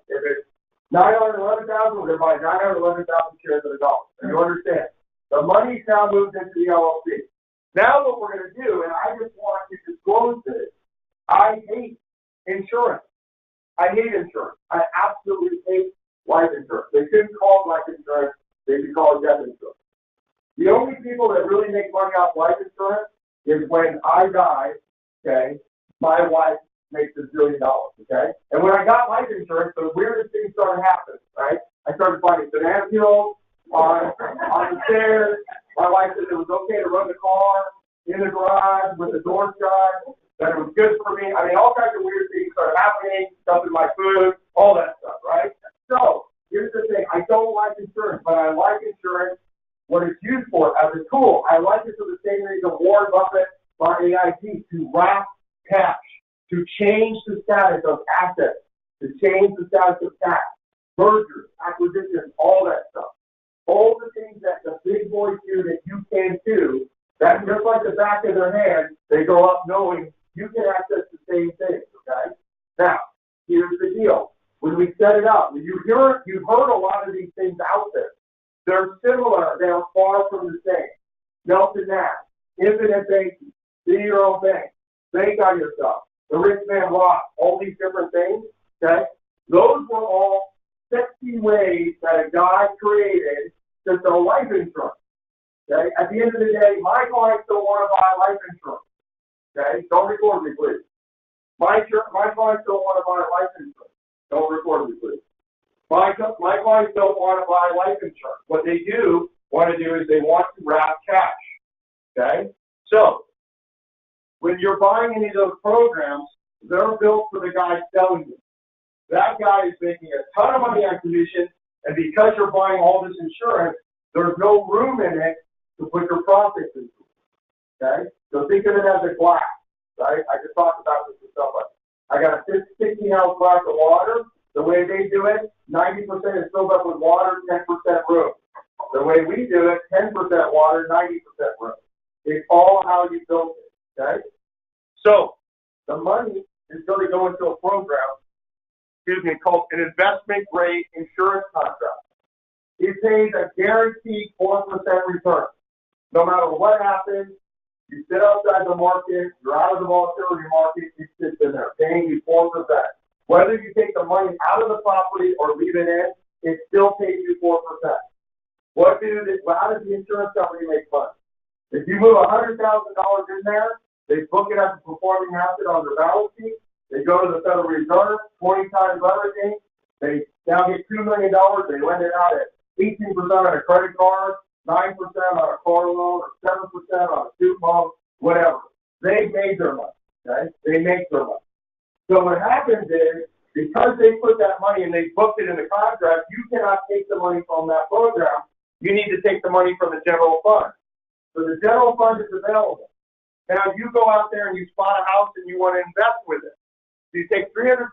If it's 911,000, we're going to buy 911,000 shares at $1. And you understand? The money now moves into the LLC. Now what we're going to do, and I just want to disclose this, I hate insurance. I hate insurance. I absolutely hate life insurance. They shouldn't call it life insurance. They should call it death insurance. The only people that really make money off life insurance is when I die, okay, my wife makes $1 billion, okay? And when I got life insurance, the weirdest things started happening, right? I started finding banana peels on the stairs. My wife said it was okay to run the car in the garage with the door shut, that it was good for me. I mean, all kinds of weird things started happening, stuff in my food, all that stuff, right? So, here's the thing. I don't like insurance, but I like insurance, what it's used for as a tool. I like it for the same reason Warren Buffett bought AIG, to wrap cash, to change the status of assets, to change the status of tax, mergers, acquisitions, all that stuff. All the things that the big boys do that you can too, that just like the back of their hand, they go up knowing you can access the same things, okay? Now, here's the deal. When we set it up, you've heard a lot of these things out there. They're similar. They're far from the same. Nelson Nash, infinite banking, do your own thing, bank on yourself, the rich man Roth, all these different things, okay? Those were all sexy ways that a guy created to sell life insurance, okay? At the end of the day, my clients don't want to buy life insurance, okay? Don't record me, please. My clients don't want to buy life insurance. Don't record me, please. My clients don't want to buy life insurance. What they do want to do is they want to wrap cash, okay? So, when you're buying any of those programs, they're built for the guy selling them. That guy is making a ton of money on commission, and because you're buying all this insurance, there's no room in it to put your profits into, okay? So think of it as a glass, right? I just talked about this with somebody. I got a 16-ounce glass of water. The way they do it, 90% is filled up with water, 10% room. The way we do it, 10% water, 90% room. It's all how you build it, okay? So the money is going to go into a program, called an investment-grade insurance contract. It pays a guaranteed 4% return. No matter what happens, you sit outside the market, you're out of the volatility market, it sits in there, paying you 4%. Whether you take the money out of the property or leave it in, it still pays you 4%. How does the insurance company make money? If you move $100,000 in there, they book it as a performing asset on their balance sheet. They go to the Federal Reserve, 20 times everything. They now get $2 million. They lend it out at 18% on a credit card, 9% on a car loan, or 7% on a student loan, whatever. They made their money. Okay? They make their money. So what happens is, because they put that money and they booked it in the contract, you cannot take the money from that program. You need to take the money from the general fund. So the general fund is available. Now you go out there and you spot a house and you want to invest with it. So you take $300,000,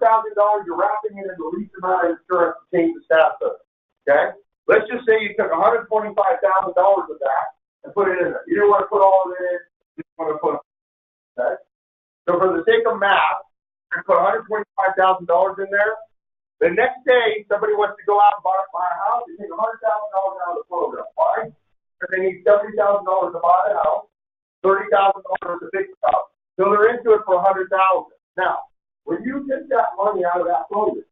you're wrapping it in the least amount of insurance to change the status of it. Okay? let's just say you took $125,000 of that and put it in there. You didn't want to put all of it in, you just want to put it in, okay? So for the sake of math, you put $125,000 in there. The next day, somebody wants to go out and buy a house, they take $100,000 out of the program. Why? Because they need $70,000 to buy the house, $30,000 to fix the house. So they're into it for $100,000. Now, when you get that money out of that program,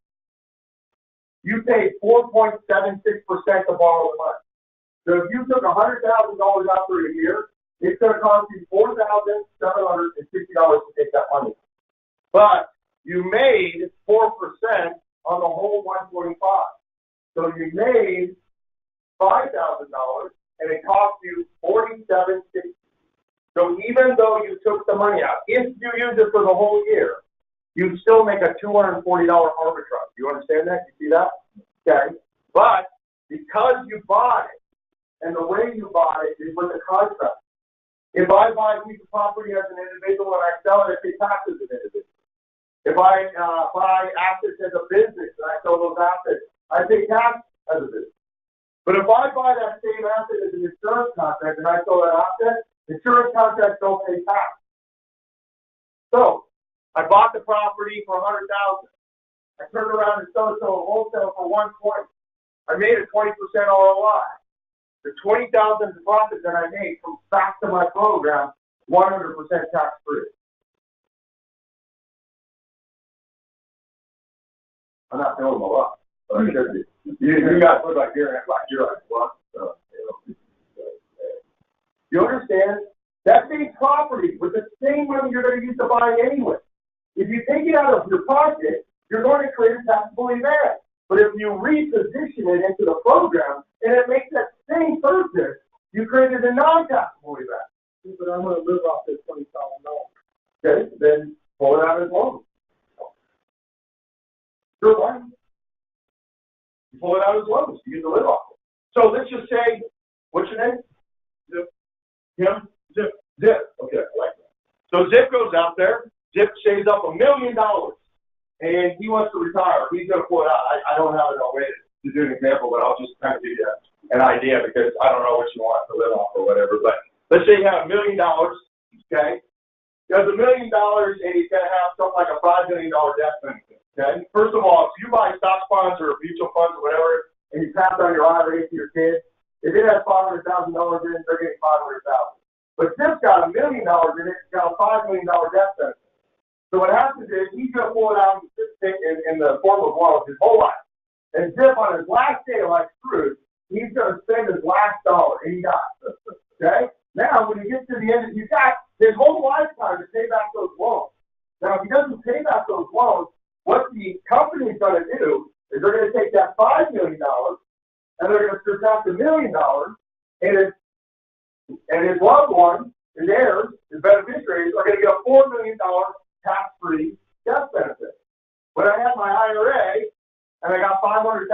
you pay 4.76% to borrow the money. So if you took $100,000 out for a year, it's going to cost you $4,760 to take that money. But you made 4% on the whole 125. So you made $5,000, and it cost you $4,760. So even though you took the money out, if you use it for the whole year, you still make a $240 arbitrage. You understand that? You see that? Okay. But because you bought it, and the way you bought it is with a contract. If I buy a piece of property as an individual and I sell it, I pay taxes as an individual. If I buy assets as a business and I sell those assets, I pay tax as a business. But if I buy that same asset as an insurance contract and I sell that asset, insurance contracts don't pay tax. So I bought the property for $100,000. I turned around and sold it to a wholesale for $120. I made a 20% ROI. The $20,000 profit that I made comes back to my program 100% tax free. I'm not telling them a lot, but I should be. You got to look like you're like what? You understand? That same property with the same money you're going to use to buy it anyway. If you take it out of your pocket, you're going to create a taxable event. But if you reposition it into the program and it makes that same purchase, you created a non-taxable event. But I'm going to live off this $20,000. Okay, then pull it out as loan. Sure, why? You pull it out as loans. You use to live off it. So let's just say, what's your name? Zip. Him? Zip. Zip. Okay, I like that. So Zip goes out there. Zip saves up $1 million, and he wants to retire. He's going to pull it out. I don't have a way to do an example, but I'll just kind of give you an idea because I don't know what you want to live off or whatever. But let's say you have $1 million, okay? He has $1 million, and he's going to have something like a $5 million death benefit, okay? First of all, if you buy stock funds or mutual funds or whatever, and you pass on your IRA to your kids, if it has $500,000 in it, they're getting $500,000. But Zip's got $1 million in it, it's got a $5 million death benefit. So what happens is he's going to pull it out in the form of loans his whole life. And Zip, on his last day, like Scrooge, he's going to spend his last dollar, and he dies. Okay? Now, when he gets to the end, he's got his whole lifetime to pay back those loans. Now, if he doesn't pay back those loans, what the company is going to do is they're going to take that $5 million, and they're going to subtract $1 million, and his loved ones, his heirs, his beneficiaries, are going to get a $4 million tax-free death benefit. When I had my IRA and I got $500,000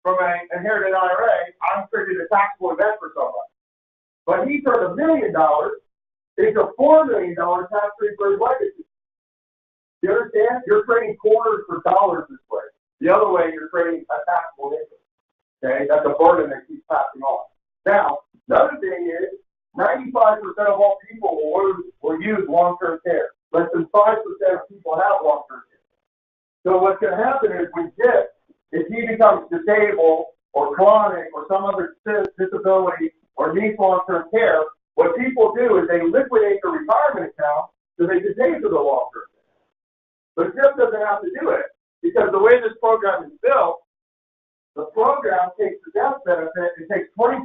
from an inherited IRA, I'm creating a taxable event for somebody. But he turned $1 million into $4 million tax-free for his legacy. You understand? You're trading quarters for dollars this way. The other way, you're trading a taxable income. Okay? That's a burden that keeps passing on. Now, another thing is, 95% of all people will use long-term care. Less than 5% of people have long-term care. So what's going to happen is when Zip, if he becomes disabled or chronic or some other disability or needs long-term care, what people do is they liquidate the retirement account so they can pay for the long-term care. But Zip doesn't have to do it because the way this program is built, the program takes the death benefit, it takes 24%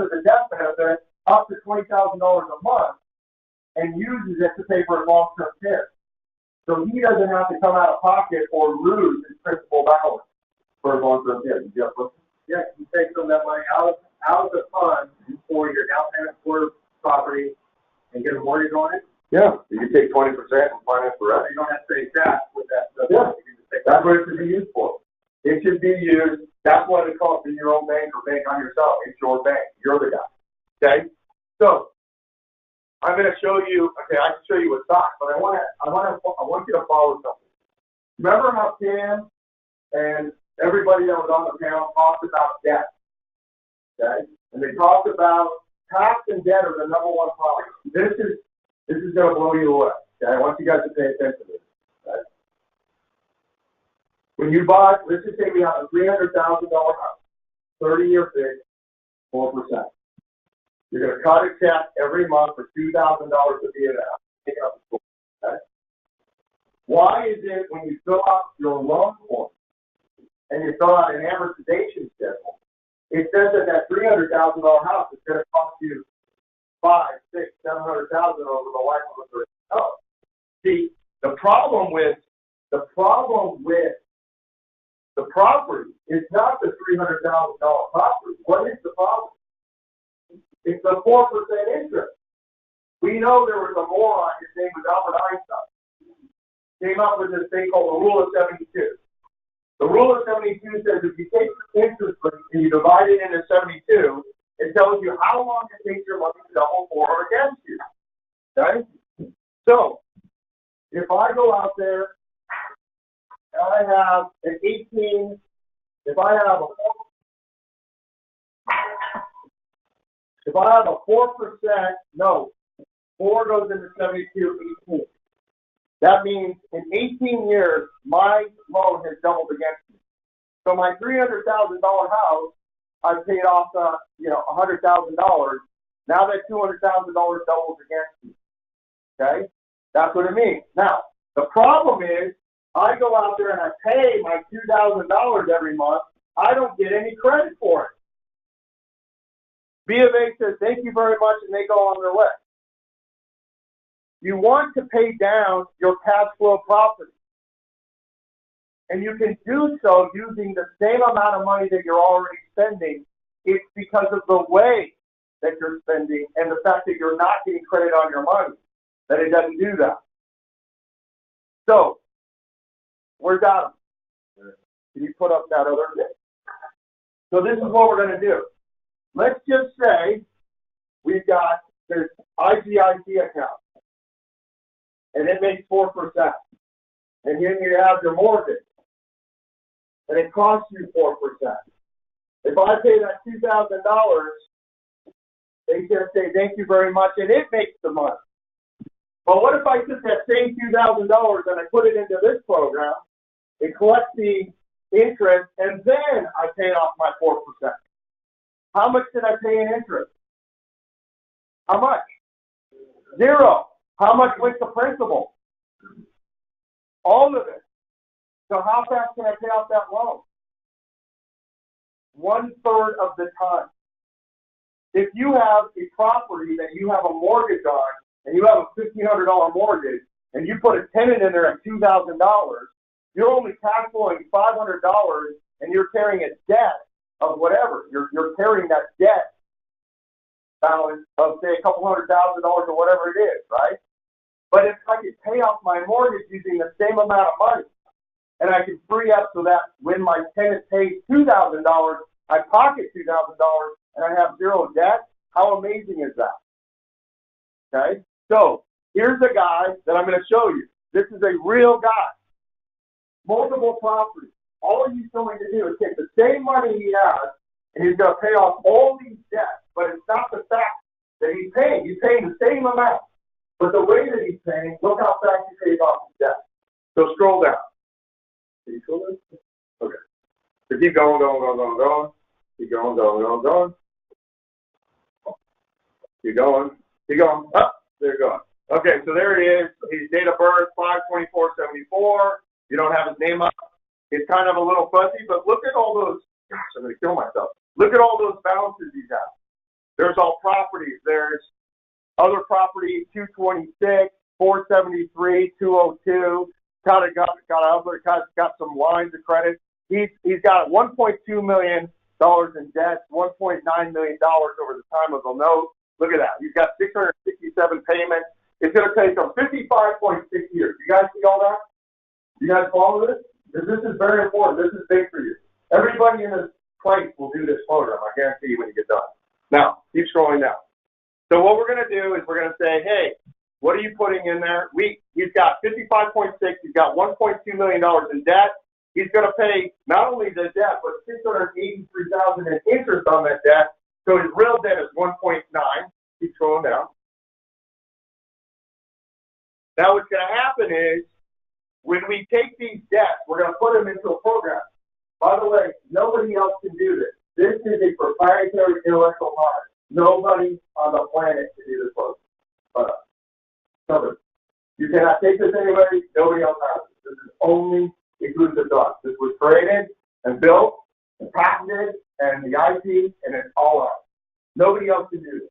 of the death benefit up to $20,000 a month and uses it to pay for long-term care. So he doesn't have to come out of pocket or lose his principal balance for long-term care. Yeah, you take some of that money out of the fund for your down payment for property and get a mortgage on it. Yeah, you can take 20% and finance the rest. You don't have to pay tax with that stuff. Yeah, you can just take that's what it should be used for. It should be used. That's what it's called, be your own bank or bank on yourself. It's your bank. You're the guy. Okay? So I'm going to show you. Okay, I can show you with stocks, but I want you to follow something. Remember how Tim and everybody that was on the panel talked about debt. Okay? And they talked about tax and debt are the number one problem. This is going to blow you away. Okay? I want you guys to pay attention to this. Okay? When you buy, let's just say we have a $300,000 house, 30-year fixed, 4%. You're going to cut a check every month for $2,000 to be in a take it up the school. Okay? Why is it when you fill out your loan form and you fill out an amortization schedule, it says that $300,000 house is going to cost you $500,000, $600,000, $700,000 over the life of the 30 years? See, the problem with the property is not the $300,000 property. What is the problem? It's the 4% interest. We know there was a moron, his name was Albert Einstein, came up with this thing called the Rule of 72. The Rule of 72 says if you take the interest rate and you divide it into 72, it tells you how long it takes your money to double for or against you. Okay? So, if I go out there and I have an 18, if I have a 4% note, 4 goes into 72, 18. That means in 18 years, my loan has doubled against me. So my $300,000 house, I paid off, $100,000. Now that $200,000 doubles against me. Okay? That's what it means. Now, the problem is, I go out there and I pay my $2,000 every month. I don't get any credit for it. B of A says, thank you very much, and they go on their way. You want to pay down your cash flow property. And you can do so using the same amount of money that you're already spending. It's because of the way that you're spending and the fact that you're not getting credit on your money that it doesn't do that. So, where's Adam? Can you put up that other thing? So this is what we're going to do. Let's just say we've got this IGIC account, and it makes 4%. And then you have your mortgage, and it costs you 4%. If I pay that $2,000, they just say, thank you very much, and it makes the money. But what if I took that same $2,000 and I put it into this program, it collects the interest, and then I pay off my 4%? How much did I pay in interest? How much? 0. How much went to principal? All of it. So how fast can I pay off that loan? 1/3 of the time. If you have a property that you have a mortgage on, and you have a $1,500 mortgage, and you put a tenant in there at $2,000, you're only cash flowing $500, and you're carrying a debt of whatever. You're carrying that debt balance of, say, a couple $100,000 or whatever it is, right? But if I could pay off my mortgage using the same amount of money, and I can free up so that when my tenant pays $2,000, I pocket $2,000, and I have 0 debt, how amazing is that? Okay? So, here's a guy that I'm going to show you. This is a real guy. Multiple properties. All he's going to do is take the same money he has, and he's going to pay off all these debts. But it's not the fact that he's paying. He's paying the same amount. But the way that he's paying, look how fast he pays off his debt. So scroll down. Can you scroll down? Okay. So keep going. Keep going. Keep going. Up. There you go. Okay, so there it is. His date of birth, 5/24/74. You don't have his name up. It's kind of a little fuzzy, but look at all those. Gosh, I'm going to kill myself. Look at all those balances he's has. There's all properties. There's other properties, 226, 473, 202. Kind of got some lines of credit. He's got $1.2 million in debt, $1.9 million over the time of the note. Look at that. He's got 667 payments. It's going to take him 55.6 years. You guys see all that? You guys follow this? Because this is very important. This is big for you. Everybody in this place will do this program. I guarantee you when you get done. Now, keep scrolling down. So what we're going to do is we're going to say, hey, what are you putting in there? He's got 55.6. He's got $1.2 million in debt. he's going to pay not only the debt, but $683,000 in interest on that debt. So his real debt is 1.9. Keep going down. Now what's going to happen is, when we take these debts, we're going to put them into a program. By the way, nobody else can do this. This is a proprietary intellectual property. Nobody on the planet can do this program but us. Nobody. You cannot take this anywhere. Nobody else has it. This is only exclusive to us. This was created and built and patented and the IP, and it's all ours. Nobody else can do this.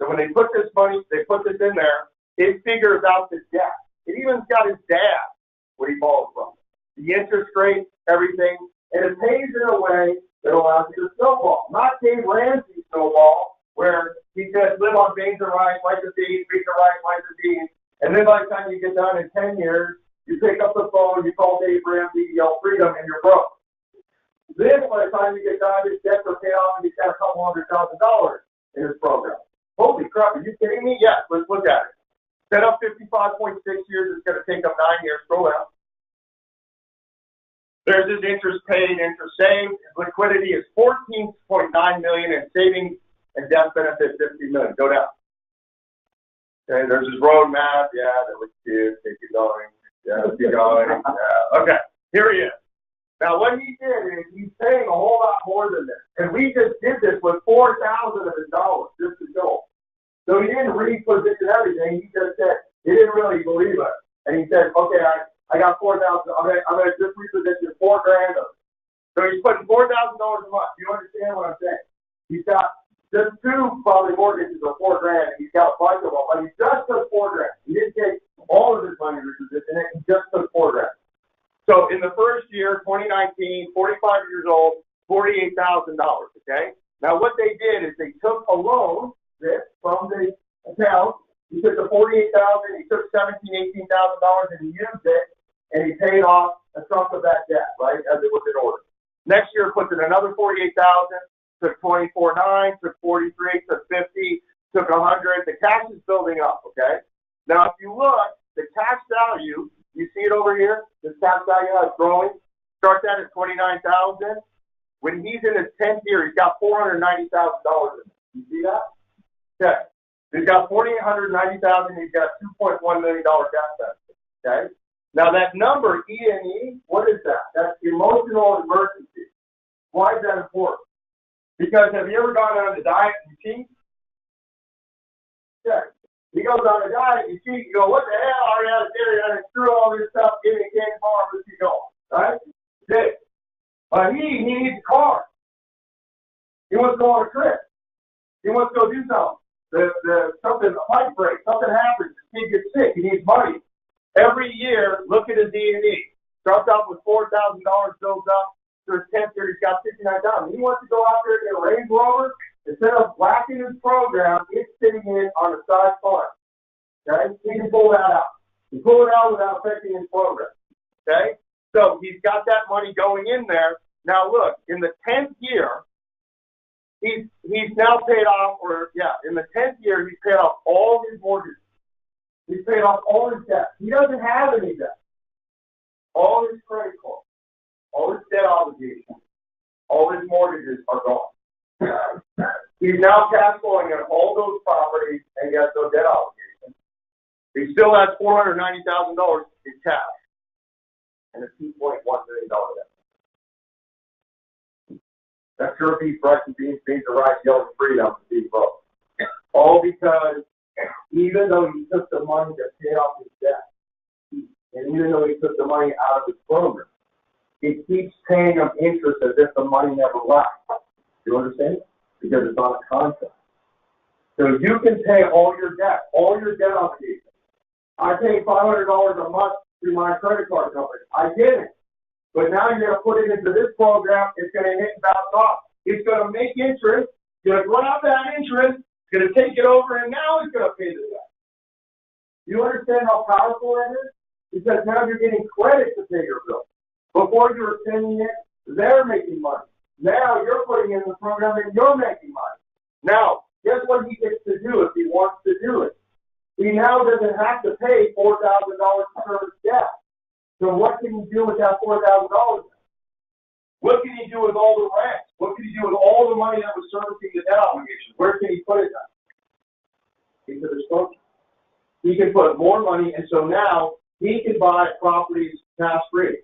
So when they put this money, they put this in there, it figures out the debt. It even's got his dad, where he borrowed from. The interest rate, everything, and it pays in a way that allows you to snowball. Not Dave Ramsey snowball, where he says live on beans and rice, like the beans, beans and rice, like the beans. And then by the time you get done in 10 years, you pick up the phone, you call Dave Ramsey, you yell freedom, and you're broke. Then by the time you get done, his debts are paid off and he's got a couple $100,000 in his program. Holy crap, are you kidding me? Yes, let's look at it. Set up 55.6 years, it's going to take him 9 years. Scroll down. There's his interest paid, interest saved. His liquidity is $14.9 million, and savings and death benefit $50 million. Go down. Okay, there's his roadmap. Yeah, that looks cute. Keep going. Yeah, keep going. Yeah. Okay, here he is. Now, what he did is he's paying a whole lot more than this. And we just did this with $4,000 of his dollars just to show him. So he didn't reposition everything. He just said, he didn't really believe it. And he said, okay, I got $4,000. I'm gonna just reposition $4,000 of it. So he's putting $4,000 a month. You understand what I'm saying? He's got just two probably mortgages of $4,000. He's got a bunch of them, but he just took $4,000. He didn't take all of his money to reposition it. He just took $4,000. So in the first year, 2019, 45 years old, $48,000. Okay. Now what they did is they took a loan from the account. He took the $48,000. He took $17,000, $18,000, and he used it, and he paid off a chunk of that debt, right, as it was in order. Next year, puts in another $48,000. Took 24.9, took 43, took 50, took 100. The cash is building up, okay? Now, if you look, the cash value, you see it over here? This cash value is growing. Starts out at $29,000. When he's in his 10th year, he's got $490,000 in it. You see that? Okay. He's got $490,000. He's got $2.1 million debt benefit, okay? Now, that number, E&E, what is that? That's emotional emergency. Why is that important? Because have you ever gone on a diet and you cheat? Yeah. He goes on a diet and you cheat. You go, what the hell? I already had a dinner. I didn't screw all this stuff. Give me a candy bar. Let's keep going. Right? Okay. But he needs a car. He wants to go on a trip. He wants to go do something. Something, a pipe break. Something happens. He gets sick. He needs money. Every year, look at his D&E. Starts off with $4,000, builds up. His 10th year, he's got $69,000. He wants to go out there and get a Range Rover. Instead of whacking his program, it's sitting in on a side fund. Okay? He can pull that out. He can pull it out without affecting his program. Okay? So he's got that money going in there. Now look, in the 10th year, he's now paid off, in the 10th year, he's paid off all his mortgages. He's paid off all his debt. He doesn't have any debt. All his credit cards. All his debt obligations, all his mortgages are gone. He's now cash flowing on all those properties and he has no debt obligations. He still has $490,000 in cash and a $2.1 million debt. That's sure beef, rice, and beans, beans and rice, yellow and freedom, beef both. All because even though he took the money to pay off his debt, and even though he took the money out of his program, it keeps paying him interest as if the money never left. You understand? Because it's on a contract. So you can pay all your debt obligations. I pay $500 a month through my credit card company. I did it. But now you're going to put it into this program. It's going to hit and bounce off. It's going to make interest. It's going to grab that interest. It's going to take it over, and now it's going to pay the debt. You understand how powerful that is? Because now you're getting credit to pay your bill. Before you were sending it, they're making money. Now you're putting in the program and you're making money. Now, guess what he gets to do if he wants to do it? He now doesn't have to pay $4,000 to service debt. So what can he do with that $4,000? What can he do with all the rent? What can he do with all the money that was servicing the debt obligation? Where can he put it at? Into the structure. He can put more money, and so now he can buy properties tax-free.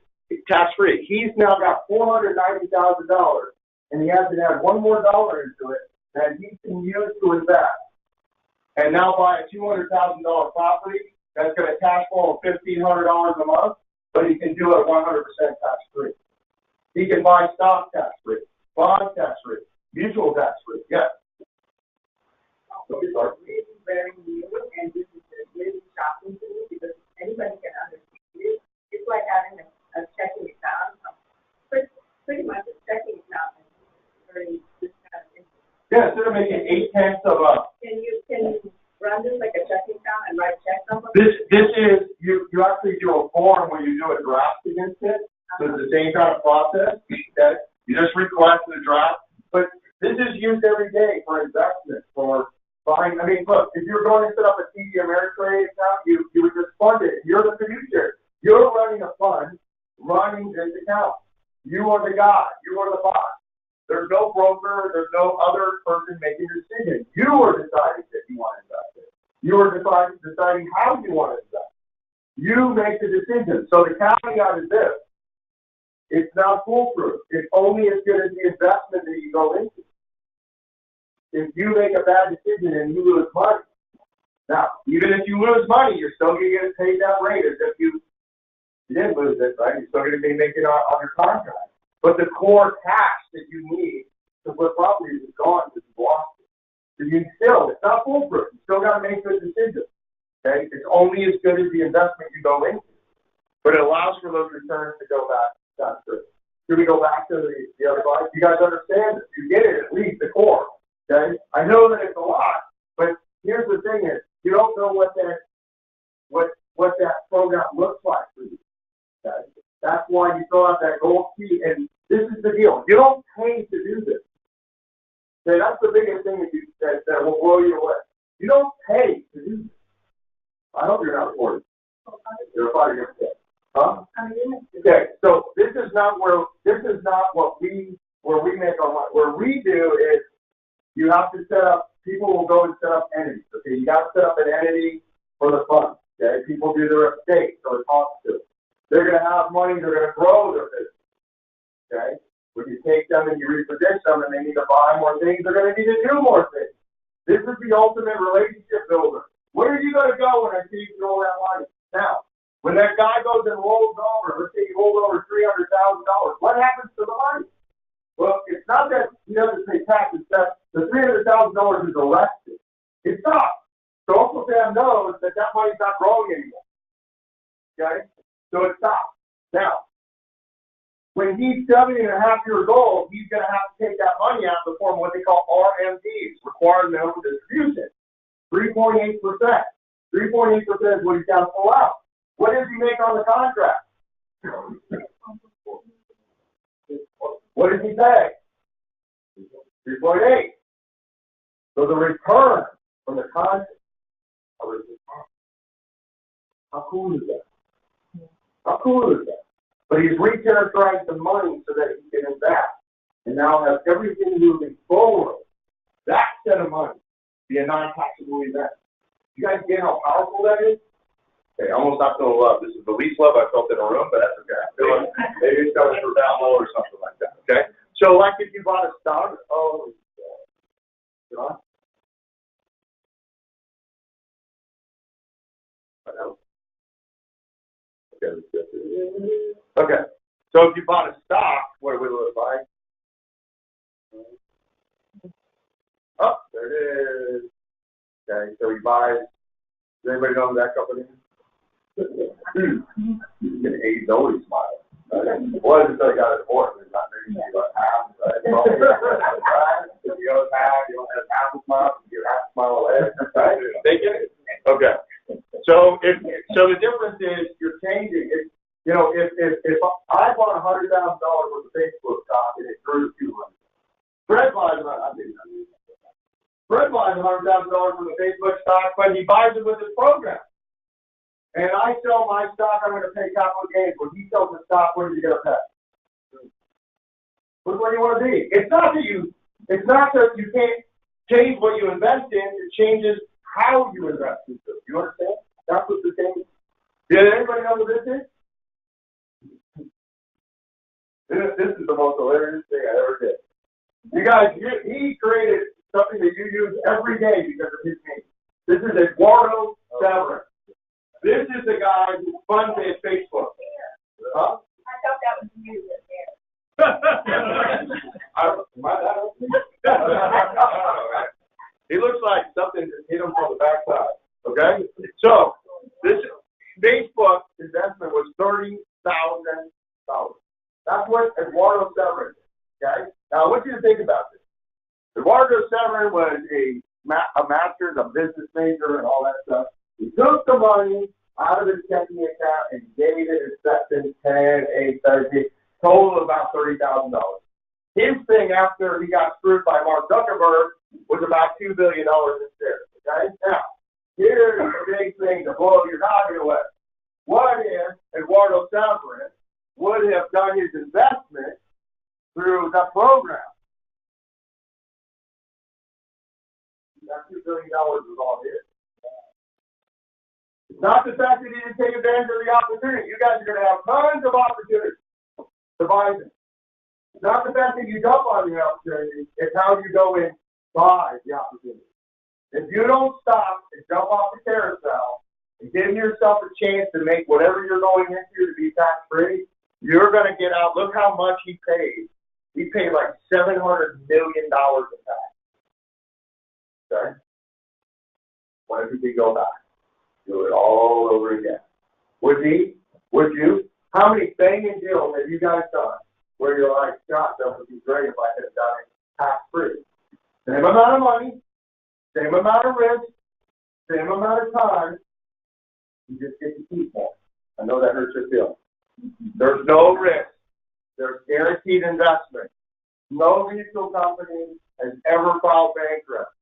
Tax-free. He's now got $490,000, and he has to add one more dollar into it that he can use to invest. And now buy a $200,000 property that's going to cash flow of $1,500 a month, but he can do it 100% tax-free. He can buy stock tax-free, bond tax-free, mutual tax-free. Yes. This is very new, and this is really shocking to me because anybody can understand it. It's like having a checking account. Pretty much a checking account is very this kind of thing. Yeah, instead of making 8/10 of a. Can you run this like a checking account and write checks on it? This is you actually do a form where you do a draft against it. So it's the same kind of process. Okay, you just request the draft, but this is used every day for investment, for buying. I mean, look, if you're going to set up a TD Ameritrade account, you would just fund it. You're the fiduciary. You're running a fund, running this account. You are the guy. You are the boss. There's no broker. There's no other person making the decision. You are deciding that you want to invest it. You are deciding how you want to invest. You make the decision. So the caveat is this. It's not foolproof. It's only as good as the investment that you go into. If you make a bad decision and you lose money, now, even if you lose money, you're still going to get paid that rate as if you didn't lose it, right? You're still going to be making it on your contract. But the core tax that you need to put properties is gone because you lost it. So you still, it's not foolproof. You still got to make good decisions. Okay? It's only as good as the investment you go into. But it allows for those returns to go back. That's true. Should we go back to the other slide? You guys understand this. You get it, at least the core. Okay? I know that it's a lot, but here's the thing is, you don't know what that program looks like for you. Okay? That's why you fill out that gold key, and this is the deal. You don't pay to do this. Okay? That's the biggest thing that will blow you away. You don't pay to do this. I hope you're not recording. You're probably going to say, huh? Okay, so this is not where we make our money. Where we do is you have to set up. People will go and set up entities. Okay, you got to set up an entity for the fund. Okay, people do their estate, so it costs to. They're going to have money. They're going to grow their business. Okay, when you take them and you reproduce them, and they need to buy more things, they're going to need to do more things. This is the ultimate relationship builder. Where are you going to go when I see you all that money? Now, when that guy goes and rolls over, let's say he rolled over $300,000, what happens to the money? Well, it's not that he doesn't pay taxes, that the $300,000 is arrested. It stops. So Uncle Sam knows that money's not growing anymore. Okay? So it stops. Now, when he's 70 and a half years old, he's going to have to take that money out in the form of what they call RMDs, required minimum distribution. 3.8%. 3.8% is what he's got to pull out. What does he make on the contract? What does he pay? 3.8. So the return from the contract. How cool is that? How cool is that? But he's recharacterized the money so that he can invest and now have everything moving forward. That set of money be a non-taxable event. You guys get how powerful that is? Okay, almost not feeling love. This is the least love I felt in a room, but that's okay. I feel like maybe it's coming from down low or something like that. Okay? So like if you bought a stock, John? Okay. So if you bought a stock, what would it look like? Oh, there it is. Okay, so he buys. Does anybody know who that company is? He's an $80 smile. Well, I just got it for it. It's not very easy, but half. Right? If you owe half, you don't have half a smile, you get half a smile away. Right? They get it. Okay. So the difference is you're changing it. You know, if I bought $100,000 worth of Facebook stock and it grew to $200,000, Fred buys $100,000 worth of Facebook stock, but he buys it with his program. and I sell my stock, I'm going to pay capital gains. When he sells the stock, what are you going to pay? Look where you want to be. It's not that you can't change what you invest in. It changes how you invest in it. You understand? That's what the thing is. Did anybody know what this is? This is the most hilarious thing I ever did. You guys, he created something that you use every day because of his name. This is Eduardo Severin. This is the guy who funded Facebook. Huh? I thought that was you there. He looks like something that hit him from the backside. Okay? So, this Facebook investment was $30,000. That's what Eduardo Severin did. Okay? Now, I want you to think about this. Eduardo Severin was a master's, a business major, and all that stuff. He took the money out of his checking account and gave it in sections 10, 8, 13, total of about $30,000. His thing after he got screwed by Mark Zuckerberg was about $2 billion in shares. Okay? Now, here's the big thing to blow your noggin away. What if Eduardo Severin would have done his investment through the program? That $2 billion was all it is. It's not the fact that he didn't take advantage of the opportunity. You guys are going to have tons of opportunities to buy them. It's not the fact that you jump on the opportunity. It's how you go and buy the opportunity. If you don't stop and jump off the carousel and give yourself a chance to make whatever you're going into to be tax-free, you're going to get out. Look how much he paid. He paid like $700 million in tax. Okay? What if he could go back? Do it all over again. Would he? Would you? How many banging deals have you guys done where you're like, God, that would be great if I could have done it tax-free? Same amount of money, same amount of risk, same amount of time. You just get to keep more. I know that hurts your feelings. There's no risk. There's guaranteed investment. No mutual company has ever filed bankruptcy.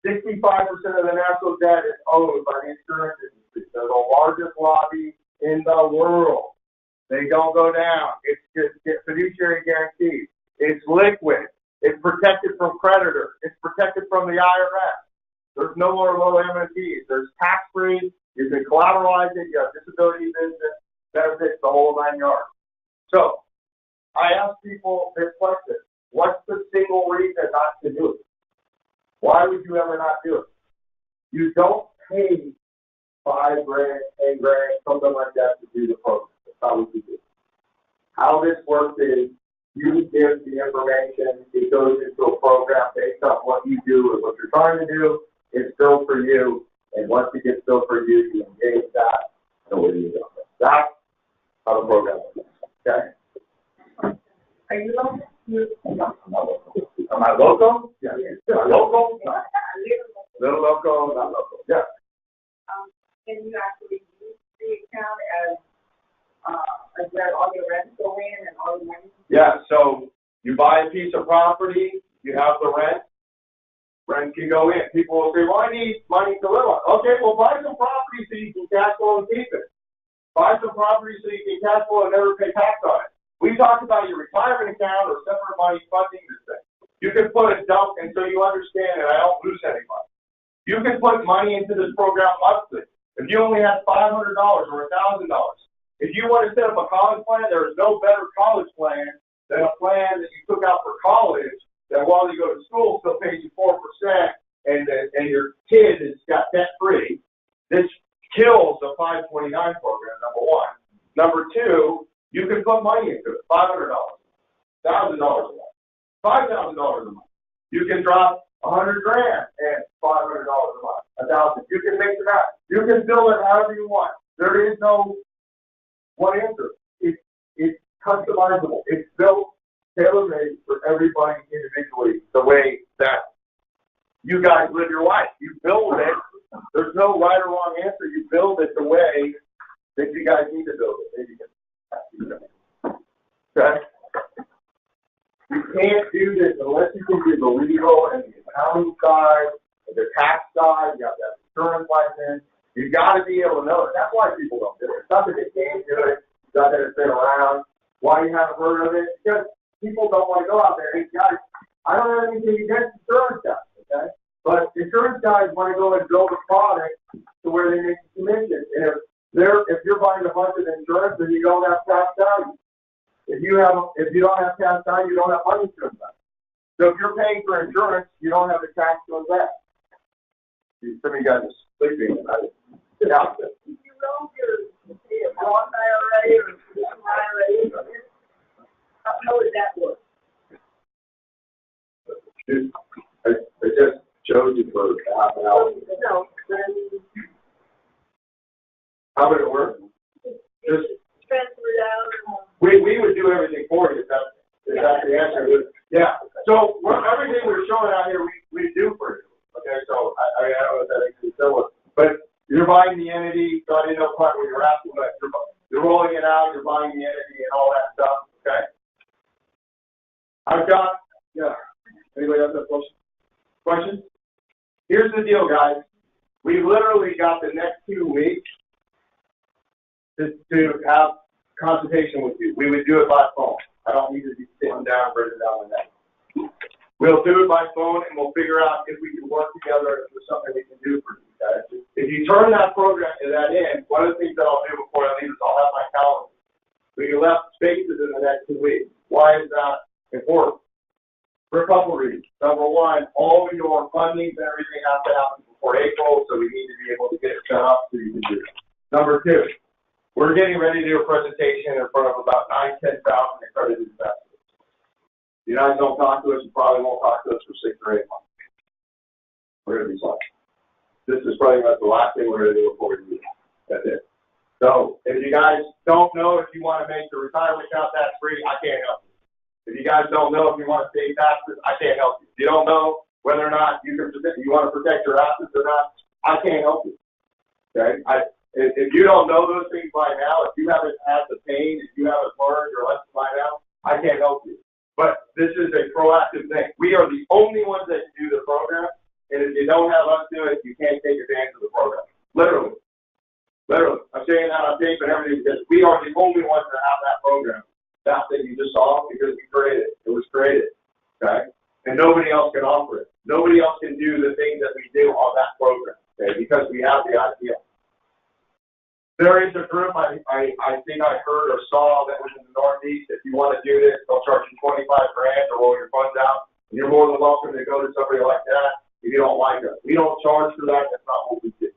65% of the national debt is owed by the insurance industry. They're the largest lobby in the world. They don't go down. It's just fiduciary guarantees. It's liquid. It's protected from creditors. It's protected from the IRS. There's no more low MMTs. There's tax-free. You can collateralize it. You have disability business benefits, the whole 9 yards. So I ask people this question. What's the single reason not to do it? Why would you ever not do it? You don't pay $5,000, $10,000, something like that to do the program. That's how we do it. How this works is you give the information, it goes into a program based on what you do and what you're trying to do. It's built for you, and once it gets built for you, you engage that, and away you go. That's how the program works. Okay? Are you local? No, I'm not local. Am I local? Yeah. Am I local? No. Little local, not local. Yeah. Can you actually use the account as where all your rents go in and all the money? Yeah, so you buy a piece of property, you have the rent. Rent can go in. People will say, well, I need money to live on. Okay, well, buy some property so you can cash flow and keep it. Buy some property so you can cash flow and never pay tax on it. We talked about your retirement account or separate money funding this thing. You can put a dump, and so you understand, and I don't lose any money. You can put money into this program monthly. If you only have $500 or $1,000, if you want to set up a college plan, there is no better college plan than a plan that you took out for college that while you go to school still pays you 4%, and your kid has got debt free. This kills the 529 program, number one. Number two, you can put money into it, $500, $1,000 a month, $5,000 a month. You can drop $100,000 and $500 a month, $1,000. You can mix it out. You can build it however you want. There is no one answer. It's customizable. It's built tailor-made for everybody individually, the way that you guys live your life. You build it. There's no right or wrong answer. You build it the way that you guys need to build it. Okay? You can't do this unless you can do the legal and the accounting side, and the tax side. You have to have insurance license. You got to be able to know it. That's why people don't do it. It's not that they can't do it. It's not that it's been around. Why you haven't heard of it? Because people don't want to go out there. Hey, guys, I don't have anything against insurance guys, okay? But insurance guys want to go and build a product to where they make a commission. And if you're buying a bunch of insurance, then you don't have cash value. If you don't have cash value, you don't have money to invest. So if you're paying for insurance, you don't have the cash to invest. Some of you guys are sleeping. Yeah. If you roll your Roth IRA or IRA, how would that work? I just showed you for half an hour. No, How would it work? Just transfer it out. we would do everything for you. If that's the answer. Yeah. So everything we're showing out here, we do for you. Okay. So I don't know if that makes sense, but you're buying the entity. So I didn't know quite what you're asking, but you're rolling it out. You're buying the entity and all that stuff. Okay. I've got. Yeah. Anybody else have questions? Here's the deal, guys. We literally got the next 2 weeks to have consultation with you. We would do it by phone. I don't need to be sitting down and breaking down the neck. We'll do it by phone, and we'll figure out if we can work together, if there's something we can do for you guys. If you turn that program in, one of the things that I'll do before I leave is I'll have my calendar. We left spaces in the next 2 weeks. Why is that important? For a couple of reasons. Number one, all your fundings and everything has to happen before April, so we need to be able to get it set up so you can do it. Number two, we're getting ready to do a presentation in front of about 9,000 to 10,000 accredited investors. You guys don't talk to us, you probably won't talk to us for 6 or 8 months. We're going to be slow. This is probably about the last thing we're going to do before we do that. That's it. So if you guys don't know if you want to make the retirement account tax free, I can't help you. If you guys don't know if you want to save taxes, I can't help you. If you don't know whether or not you want to protect your assets or not, I can't help you. Okay? If you don't know those things by now, if you haven't had the pain, if you haven't learned your lesson by now, I can't help you. But this is a proactive thing. We are the only ones that can do the program, and if you don't have us do it, you can't take advantage of the program. Literally. Literally. I'm saying that on tape and everything because we are the only ones that have that program. That thing you just saw because we created it. It was created. Okay? And nobody else can offer it. Nobody else can do the things that we do on that program. Okay? Because we have the idea. There is a group I think I heard or saw that was in the Northeast. If you want to do this, they'll charge you $25,000 to roll your funds out. And you're more than welcome to go to somebody like that if you don't like us. We don't charge for that. That's not what we do.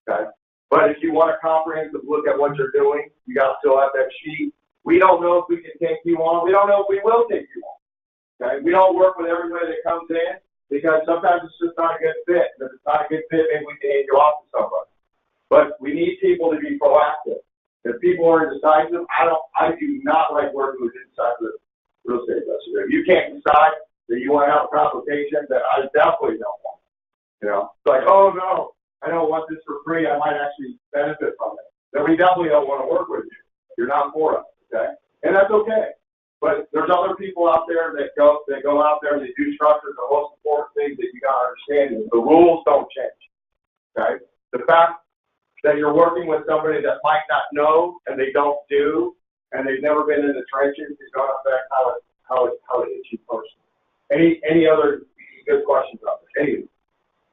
Okay? But if you want a comprehensive look at what you're doing, you got to fill out that sheet. We don't know if we can take you on. We don't know if we will take you on. Okay? We don't work with everybody that comes in because sometimes it's just not a good fit. And if it's not a good fit, maybe we can hand you off to somebody. But we need people to be proactive. If people are indecisive, I do not like working with indecisive real estate investors. If you can't decide that you want to have a consultation, then I definitely don't want it. You know, it's like, oh no, I don't want this for free. I might actually benefit from it. Then we definitely don't want to work with you. You're not for us. Okay, and that's okay. But there's other people out there that go out there and they do structures. The most important thing that you got to understand is the rules don't change. Okay, the fact that you're working with somebody that might not know and they don't do and they've never been in the trenches is going to affect how it hits you personally. Any other good questions out there? Any?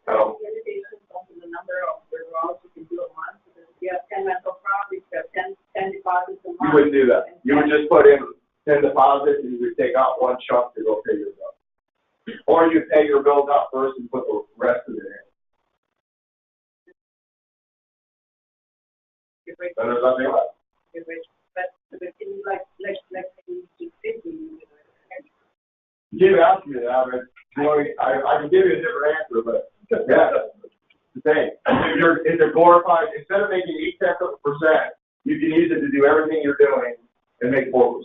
No. The number of withdrawals you can do a month. If you have 10 rental properties, you have 10 deposits a month. You wouldn't do that. You would just put in 10 deposits and you would take out one chunk to go pay your bill. Or you pay your bills out first and put the rest of it in. And there's nothing left. But can you like you keep asking me that, but I can give you a different answer, but yeah, the same. It's a glorified, instead of making 0.8%, you can use it to do everything you're doing and make 4%.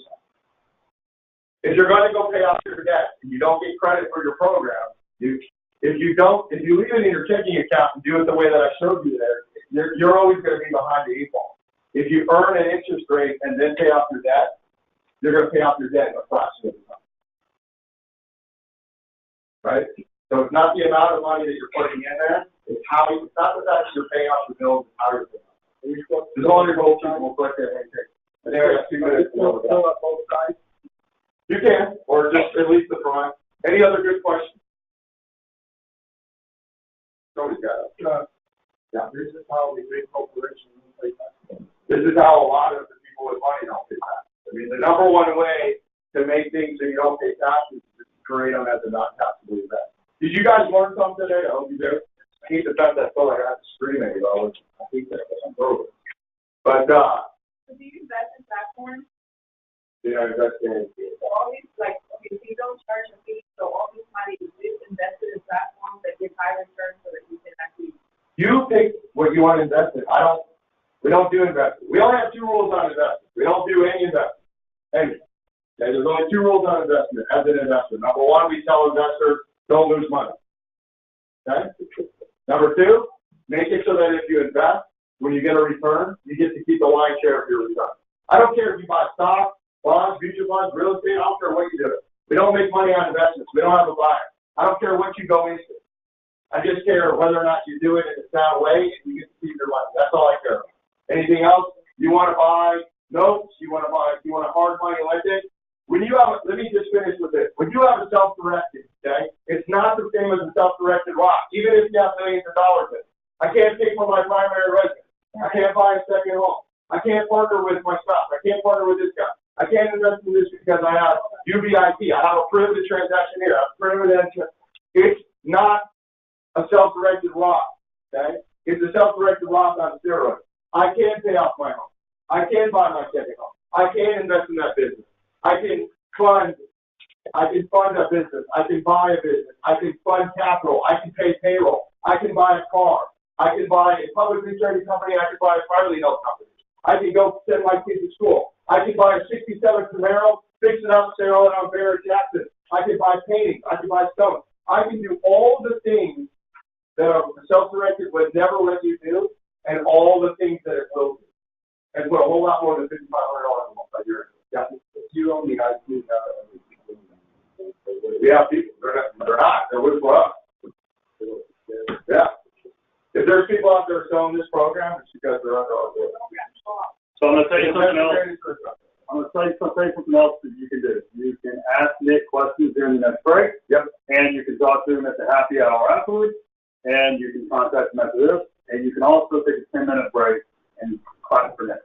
If you're going to go pay off your debt and you don't get credit for your program, if you leave it in your checking account and do it the way that I showed you there, you're always going to be behind the 8 ball. If you earn an interest rate and then pay off your debt, you're going to pay off your debt in a fraction of the time. Right? So it's not the amount of money that you're putting in there, It's how you, it's not the fact that you're paying off the bills, it's how you're paying off. There's all your gold people will click that and take. And then I got 2 minutes to go with that. Fill up both sides. You can, or just at least the front. Any other good questions? Nobody's got it. Yeah. This is how the big corporations pay taxes. This is how a lot of the people with money don't pay taxes. I mean, the number one way to make things so you don't pay taxes is to create them as a non-taxable event. Did you guys learn something today? I hope you did. I hate the fact that I felt like I had to scream at you. I hate that. I'm broken. But, So do you invest in platforms? yeah, that's it. So all these, like, okay, so you don't charge a fee, so all this money is invested in platforms that give high returns so that you can actually. You pick what you want to invest in. We don't do investing. We only have 2 rules on investing. We don't do any investing. Any. Okay, there's only 2 rules on investment as an investor. Number 1, we tell investors, don't lose money. Okay? Number 2, make it so that if you invest, when you get a return, you get to keep the lion's share of your return. I don't care if you buy stock, bonds, mutual funds, real estate, I don't care what you do. We don't make money on investments. We don't have a buyer. I don't care what you go into. I just care whether or not you do it in a sound way and you get to keep your money. That's all I care about. Anything else? You want to buy notes? You want to hard money lending? When you have, let me just finish with this. When you have a self-directed, okay, it's not the same as a self-directed Roth, even if you have millions of dollars in it. I can't take from my primary residence. I can't buy a second home. I can't partner with my spouse. I can't partner with this guy. I can't invest in this because I have UBIT. I have a privilege transaction here. I have privilege. It's not a self-directed Roth, okay? It's a self-directed Roth on steroids. I can pay off my home. I can buy my second home. I can invest in that business. I can fund a business. I can buy a business. I can fund capital. I can pay payroll. I can buy a car. I can buy a publicly traded company. I can buy a privately held company. I can go send my kids to school. I can buy a 67 Camaro, fix it up, say, oh, I'm Barrett Jackson. I can buy paintings. I can buy stone. I can do all the things that a self-directed would never let you do, and all the things that it will do. And put a whole lot more than $5,500 a month a year. Yeah. If you own the IP, We have people. They're not. They're with us. Yeah. If there's people out there selling this program, it's because they're under our board. So I'm going to tell you something else. I'm going to tell you something else that you can do. You can ask Nick questions during the next break. Yep. And you can talk to him at the happy hour afterwards. And you can contact him after this. And you can also take a 10-minute break and clap for Nick.